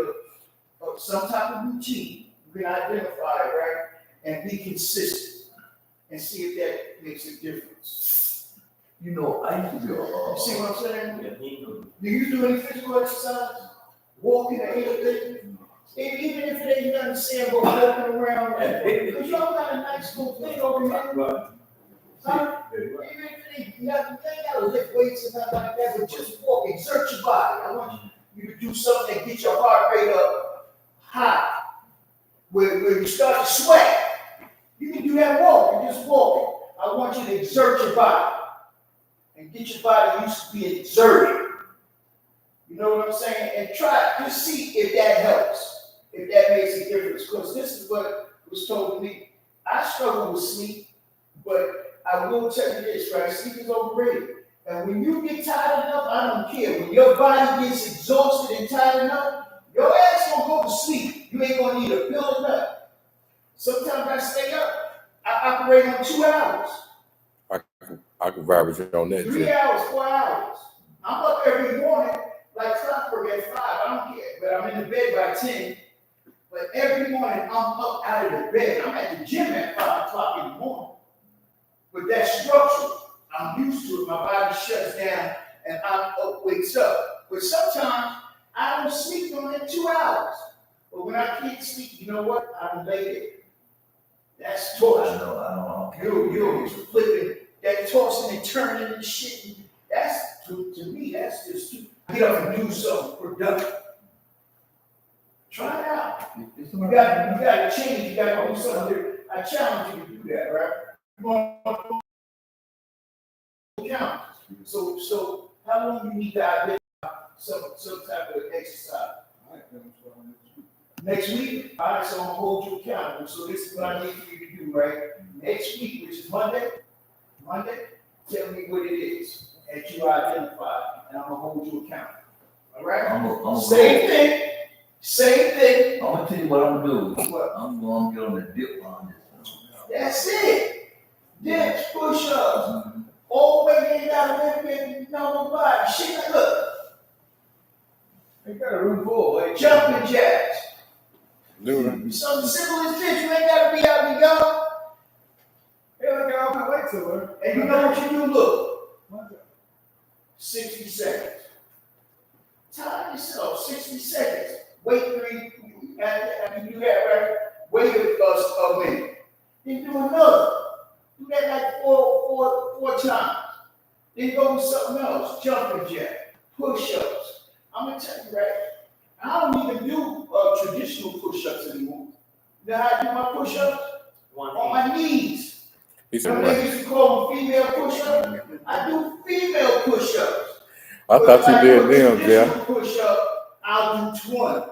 some type of routine you can identify, right? And be consistent and see if that makes a difference. You know, I used to be You see what I'm saying? yeah, Do you do any physical exercise? Walking or anything? Even if it ain't nothing saying about walking around, because y'all got a nice little thing over here. Huh? Even if it ain't, you ain't gotta lift weights and nothing like that, but just walk, exert your body. I want you to do something that gets your heart rate up high. Where you start to sweat. You can do that walking, just walking. I want you to exert your body and get your body used to being exerted. You know what I'm saying? And try to see if that helps, if that makes a difference. Because this is what was told to me. I struggle with sleep, but I will tell you this, right? Sleep is overrated. And when you get tired enough, I don't care. When your body gets exhausted and tired enough, your ass gonna go to sleep. You ain't gonna need a pill or nothing. Sometimes I stay up. I operate on 2 hours. I can vibe with you on that, 3 Jay. hours, 4 hours. I'm up every morning like clockwork at 5. I don't care, but I'm in the bed by 10. But every morning I'm up out of the bed. I'm at the gym at 5 o'clock in the morning. But that's structural. I'm used to it. My body shuts down and I'm up, wakes up. But sometimes I don't sleep on it 2 hours. But when I can't sleep, you know what? I'm late. That's torture. I don't care. You're flipping, that tossing and turning and shit. That's, to me, that's just too, get up and do something productive. Try it out. You gotta change, you gotta do something different. I challenge you to do that, right? You want to count. So how long you need to identify some type of exercise? Next week, all right, so I'm gonna hold you accountable. So this is what I need for you to do, right? Next week, which is Monday, tell me what it is that you identified, and I'm gonna hold you accountable. All right? Same thing. I'm gonna tell you what I'm gonna do. What? I'm gonna get on the dip on this. That's it. Dips, push-ups. All the way in down there, nobody. Shit, look. They got a room full, like. Jumping jacks. Do Something simple as this. You ain't gotta be out in the yard. Hey, look at all my weights over. And you know what you do? Look. 60 seconds. Time yourself, 60 seconds. Wait 3, after you do that, right? Wait a minute. Then do another. Do that like four times. Then go to something else. Jumping jack, push-ups. I'm gonna tell you, right? I don't even do traditional push-ups anymore. You know how I do my push-ups? On my knees. He You said, know what? they used to call them female push-ups? I do female push-ups. I thought you did them, Jeff. Jeff. Push up, I'll do 20.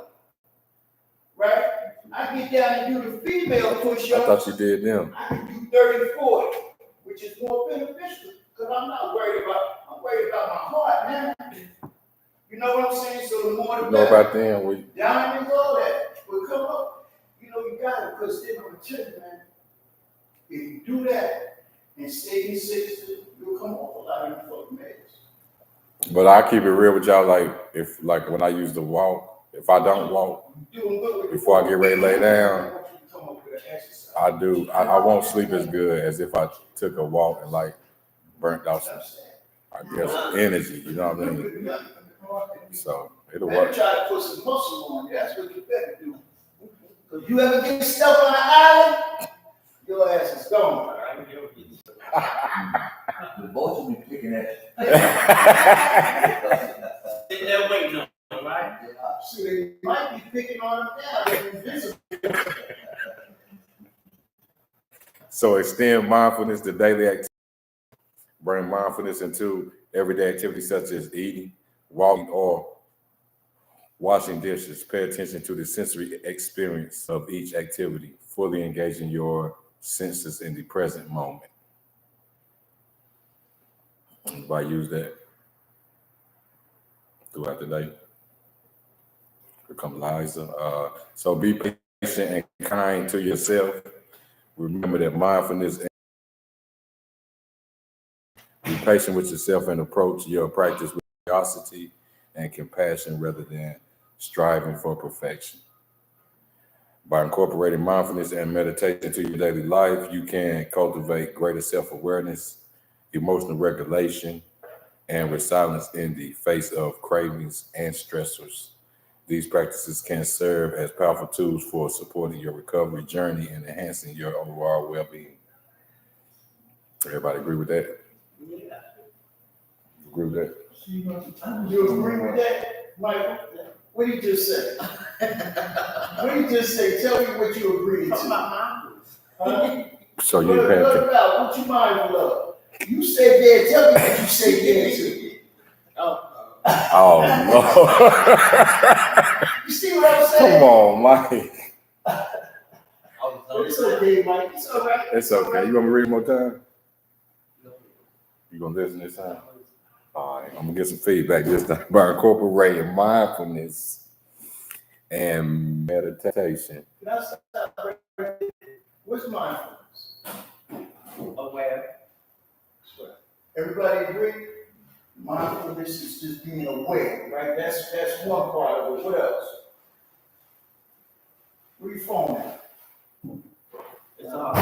Right? I get down and do the female push I up. thought you did them. I can do 30, 40, which is more beneficial. Cause I'm worried about my heart, man. You know what I'm saying? So the more the You know better. about them, we Diamonds, all that will come up. You know, you got it, because they're gonna tell you, man. If you do that and stay consistent, you'll come off a lot of them fucking meds. but I keep it real with y'all. Like when I use the walk, if I don't walk You doing good with before I get ready to lay down, I want you to come up with an exercise. I won't sleep as good as if I took a walk and like burnt out some, I guess, energy. You know what I mean? So it'll Better work. try to put some muscle on you. That's what you better do. Cause you ever get stuck on an island, your ass is gone. The boys will be picking at Sitting there waiting on them, right? So they might be picking on them now. They're invisible. So extend mindfulness to daily activity. Bring mindfulness into everyday activities such as eating, walking, or washing dishes. Pay attention to the sensory experience of each activity, fully engaging your senses in the present moment. If I use that throughout the day, become Liza. So be patient and kind to yourself. Remember that mindfulness. Be patient with yourself and approach your practice with curiosity and compassion rather than striving for perfection. By incorporating mindfulness and meditation into your daily life, you can cultivate greater self-awareness, emotional regulation, and resilience in the face of cravings and stressors. These practices can serve as powerful tools for supporting your recovery journey and enhancing your overall well-being. Everybody agree with that? Yeah. Agree with that? You agree with that, Michael? What did you just say? What did you just say? Tell me what you agreed Talking to. about mindfulness. Huh? So you What pay attention. about what you mindful of? You said yeah. Tell me what you said yeah to. Oh no! You see what I'm saying? Come on, Mike. It's okay, Mike. It's all right. It's okay. You want me to read it more time? You gonna listen this time? All right. I'm gonna get some feedback this time by incorporating mindfulness and meditation. Can I stop right there? What's mindfulness? Aware. Everybody agree? Mindfulness is just being aware, right? That's one part of it. What else? Where you from at? It's all.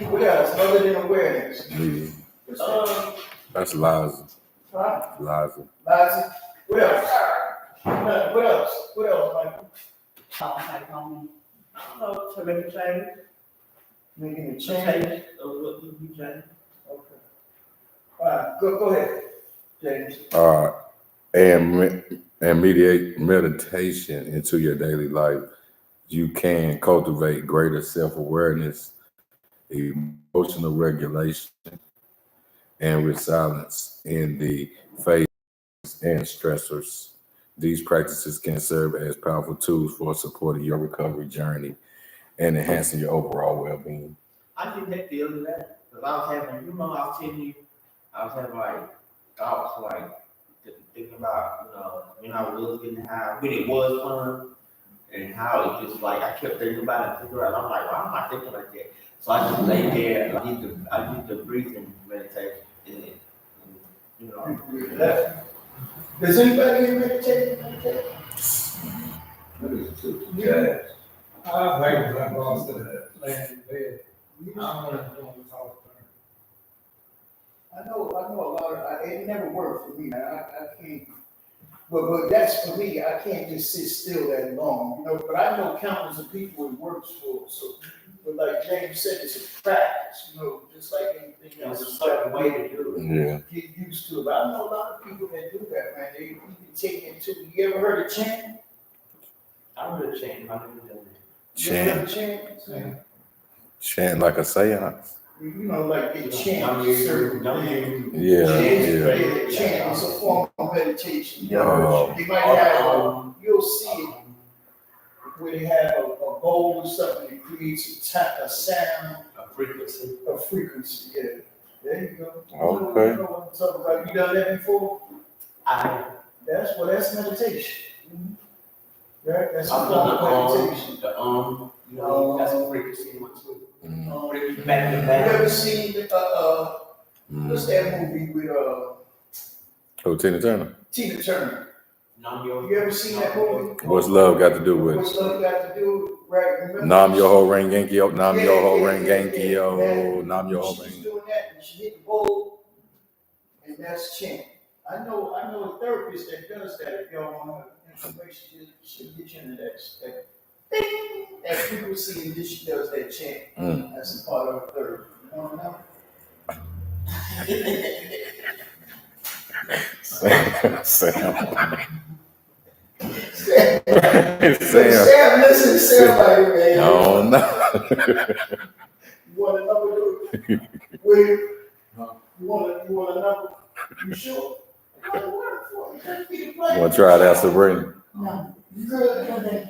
What else other than awareness? Yeah. Huh? That's Liza. Liza. Liza? What else? What else? What else, Michael? To make a change. Making a change. Change of what you be changing. Okay. All right, go ahead, James. And mediate meditation into your daily life. You can cultivate greater self-awareness, emotional regulation, and resilience in the face and stressors. These practices can serve as powerful tools for supporting your recovery journey and enhancing your overall well-being. I didn't have feel that. Because I was having, I was telling you, I was having like thoughts like thinking about, when I was getting high, when it was fun, and how it just like I kept thinking about it, I'm like, why am I thinking like that? So I just lay there. I need to breathing meditation, Does anybody here meditate? Yeah. I think I lost it, laying in bed. I don't know if you want to talk. I know a lot of, it never worked for me, man. I can't, but that's for me, I can't just sit still that long, but I know countless of people it works for, so, but like James said, it's a practice, just like anything else. There's a certain way to do it. Yeah. Get used to it, but I know a lot of people that do that, man. They even take it to, you ever heard of chant? I would have changed my name. You ever heard Chant. of chant? Chant like a seance. Like they chant certain things. Yeah. Chant is a form of meditation. Oh. They might have, you'll see it where they have a bowl or something that creates a sound, A frequency. a frequency, yeah. There you go. Okay. You know what I'm talking about. You done that before? That's meditation. Right? That's a I'm form doing of meditation. you know, that's a frequency one too. Mm, Back to You back. ever seen what's that movie with Oh, Tina Turner. Tina Turner? Nom your. You ever seen that movie? What's love got to do with What's it? love got to do? Right? Remember? Nam yo ho ring yankee yo, nam Yeah, yo ho yeah, ring yeah, yankee yeah. yo, Man, nam yo ho She was ring. doing that, and she hit the bowl, and that's chant. I know a therapist that does that. If y'all want information, she'll get you into that ding, that frequency, and then she does that chant. Mm. That's a part of her therapy. You don't know? Sam. Sam, Sam. listen to Sam right here, man. Oh no. You want a number? William? You want a number? You sure? You wanna try that, Sabrina? No, You good? no, thank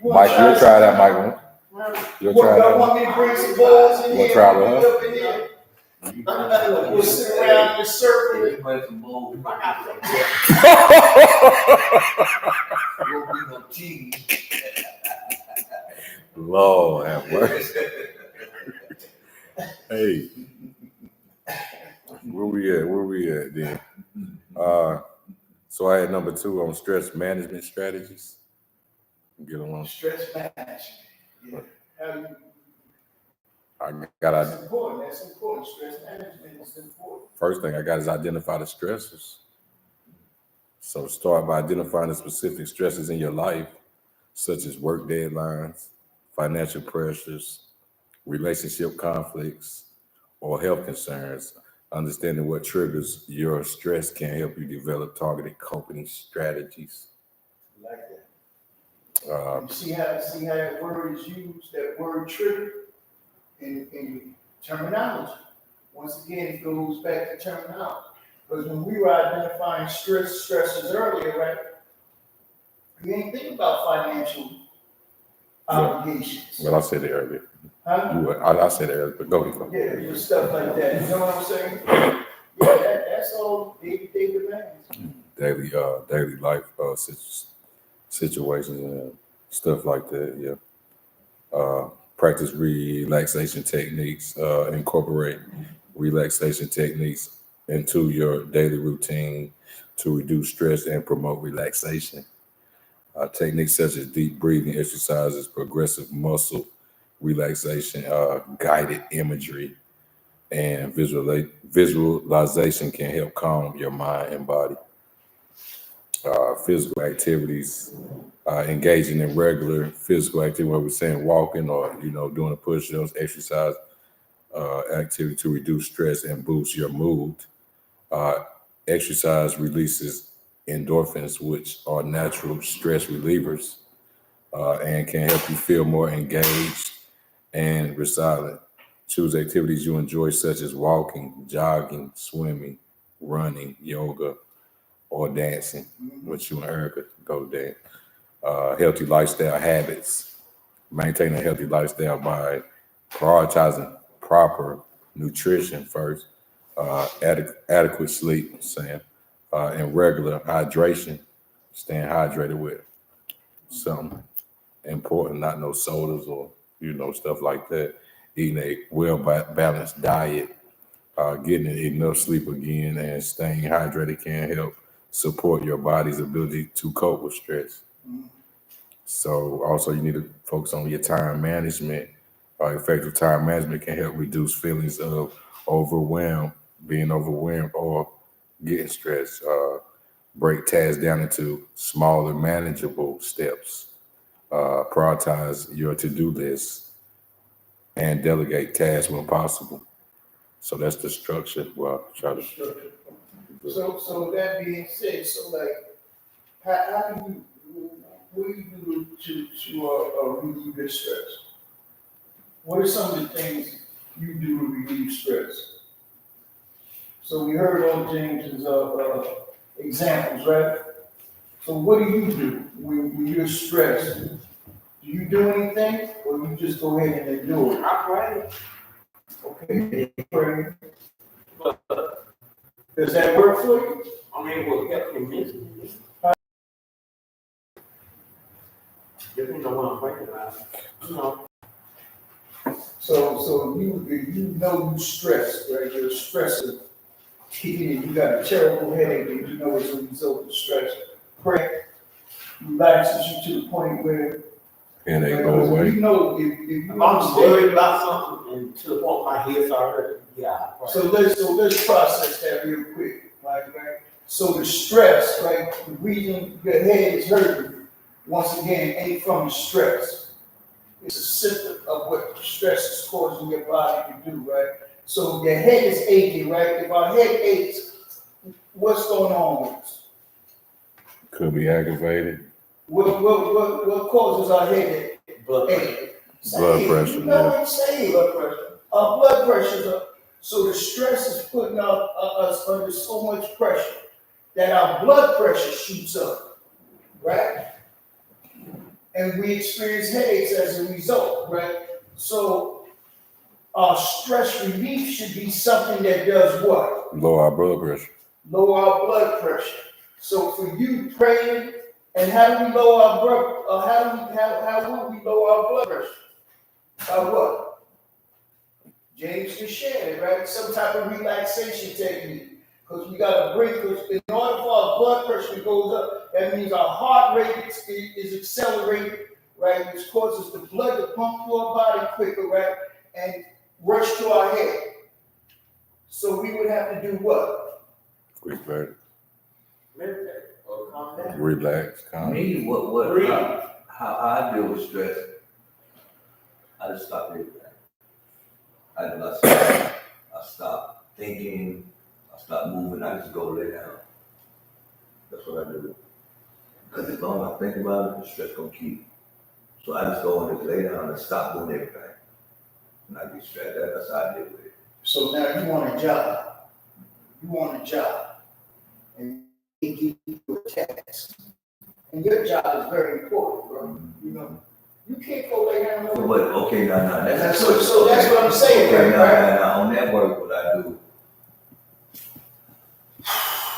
you. Mike, you'll try that, Michael. No, You'll What, try y'all that. want me to bring some balls in We'll here? try with her. Up in here? We'll sit around in a circle. Let's bring some more. Won't be no cheese. Lord have mercy. Hey. Where we at then? So I had number 2 on stress management strategies. Get along. Stress management. Yeah. How you, That's that's important. That's important. Stress management is important. first thing I got is identify the stressors. So start by identifying the specific stresses in your life, such as work deadlines, financial pressures, relationship conflicts, or health concerns. Understanding what triggers your stress can help you develop targeted coping strategies. Like that. You see how that word is used, that word trigger in terminology. Once again, it goes back to terminology. Because when we were identifying stresses earlier, right? We ain't think about financial obligations. Well, I said it earlier. Huh? I said it earlier, but go ahead. Yeah, just stuff like that. You know what I'm saying? Yeah, that's all day-to-day demands. Daily life situations and stuff like that. Yeah. Practice relaxation techniques. Incorporate relaxation techniques into your daily routine to reduce stress and promote relaxation. Techniques such as deep breathing exercises, progressive muscle relaxation, guided imagery, and visualization can help calm your mind and body. Physical activities, engaging in regular physical activity, what we're saying, walking or doing a push-ups, exercise activity to reduce stress and boost your mood. Exercise releases endorphins, which are natural stress relievers, and can help you feel more engaged and resilient. Choose activities you enjoy, such as walking, jogging, swimming, running, yoga, or dancing, which you and Erica go dance. Healthy lifestyle habits. Maintain a healthy lifestyle by prioritizing proper nutrition first, adequate sleep, and regular hydration. Staying hydrated with something important, not no sodas or stuff like that. Eating a well-balanced diet, getting enough sleep again, and staying hydrated can help support your body's ability to cope with stress. So also you need to focus on your time management. Effective time management can help reduce feelings of being overwhelmed or getting stressed. Break tasks down into smaller manageable steps. Prioritize your to-do list and delegate tasks when possible. So that's the structure. Well, try to. So that being said, so like, how do you, what do you do to relieve your stress? What are some of the things you do to relieve stress? So we heard all James's examples, right? So what do you do when you're stressed? Do you do anything, or you just go ahead and do it? I pray. Okay, pray. Does that work for you? I mean, what kept me mentally? Depending on what I'm thinking about, you know. So you know you stressed, right? You're stressing, kicking in, you got a terrible headache, and you know it's a result of stress. Pray relaxes you to the point where And they go away. you know if you If I'm understand. worried about something and to the point my head started hurting, yeah. right. So let's process that real quick, right? So the stress, right? The reason your head is hurting, once again, ain't from the stress. It's a symptom of what stress is causing your body to do, right? So your head is aching, right? If our head aches, what's going on with us? Could be aggravated. What causes our head Blood to pressure. ache? Blood pressure, You know yeah. what I'm saying? Blood pressure. Our blood pressure's up. So the stress is putting us under so much pressure that our blood pressure shoots up, right? And we experience headaches as a result, right? So our stress relief should be something that does what? Lower our blood pressure. Lower our blood pressure. So for you praying, and how do we lower our how will we lower our blood pressure? By what? James just shared it, right? Some type of relaxation technique. Because we got to bring, because in order for our blood pressure to go up, that means our heart rate is accelerated, right? Which causes the blood to pump through our body quicker, right? And rush to our head. So we would have to do what? Relax. Meditate or calm down. Relax. Calm. Me, how I deal with stress, I just stop everything. I stop thinking, I stop moving, I just go lay down. That's what I do. Because as long as I think about it, the stress gonna keep. So I just go and just lay down and stop doing everything. And I get stressed, that's how I deal with it. So now you want a job. You want a job. And they give you a task. And your job is very important, bro. You know, you can't go lay down. So what, okay, now, that's. So that's what I'm saying, Okay, right? now, on that work, what I do,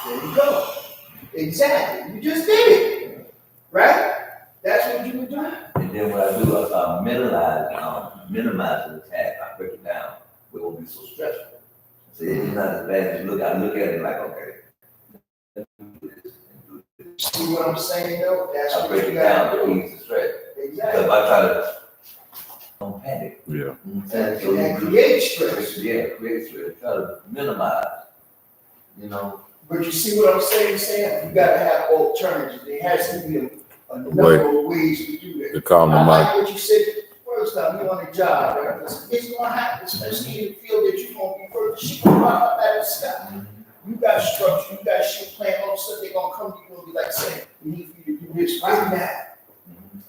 There you go. Exactly. You just did it. Right? That's what you were doing. and then what I do, I start minimizing the task, I break it down, it won't be so stressful. So it's not as bad as I look at it like, okay, let's do this and do this. See what I'm saying, though? That's I what break you it down gotta to do. ease the stress. Because Exactly. if I try to, don't panic. Yeah. You know what I'm saying? So And that you creates stress. yeah, create stress, try to minimize, you know. But you see what I'm saying, Sam? You gotta have alternatives. There has to be a number of ways to do that. To calm the I mind. like what you said. First time you on a job, right? It's gonna happen, especially in the field that you're gonna be working. Shit gonna pop up out of the sky. You got structure, you got shit planned. All of a sudden they're gonna come to you and be like, saying, "We need for you to do this right now."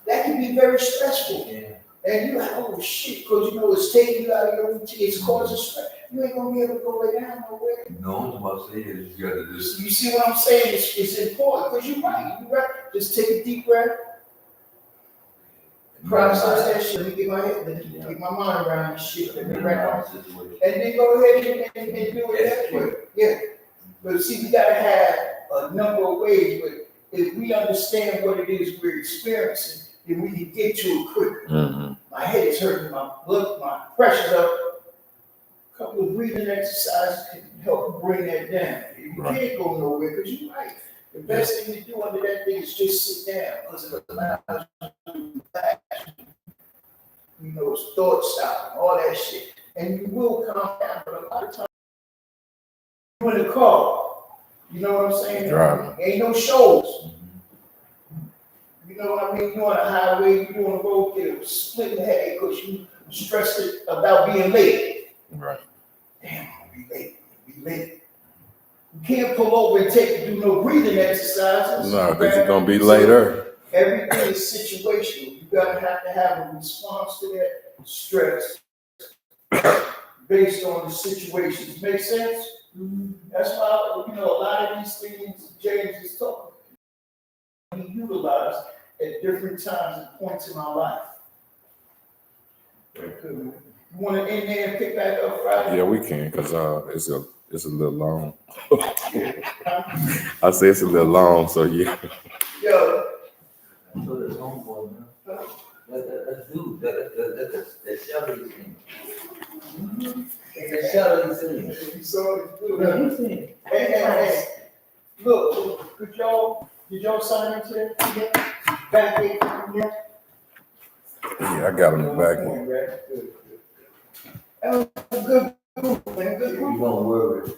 That can be very stressful. Yeah. And you're like, "Oh shit," because you know it's taking you out of your routine. It's causing stress. You ain't gonna be able to go lay down nowhere. No, what I'm saying is you gotta just, You see what I'm saying? It's important because you're right. You're right. Just take a deep breath. Process that shit. Let me get my mind around this shit. Let me wrap on. situation. And then go ahead and do it that way. Yeah. But see, we gotta have a number of ways, but if we understand what it is we're experiencing, then we can get to it quicker. Mm-hmm. My head is hurting, my pressure's up. A couple of breathing exercises can help bring that down. You Right. can't go nowhere, because you're right. The best thing to do under that thing is just sit down, because it allows you to relax. You know, it's thought stopping, all that shit. And you will calm down, but a lot of times you're in the car. You know what I'm saying? Driving. Ain't no shows. You know what I mean? You're on a highway, you're on a road, get a splitting headache because you stressed about being late. Right. Damn, I'm gonna be late. You can't pull over and do no breathing exercises. No, because you're gonna be later. Everything is situational. You gotta have to have a response to that stress based on the situations. Make sense? That's why, you know, a lot of these things James is talking about, we utilize at different times and points in my life. You want to end there and pick back up Friday? Yeah, we can, because It's a little long. I say it's a little long, so yeah. Yo, So that's homeboy, man. Let's do, let's shelter these things. Let's shelter these things. you saw it, good. No, you see. Hey, look, did y'all sign into that? Back in? Yeah. Yeah, I got him back here. That was a good group, man, good You group. gonna worry.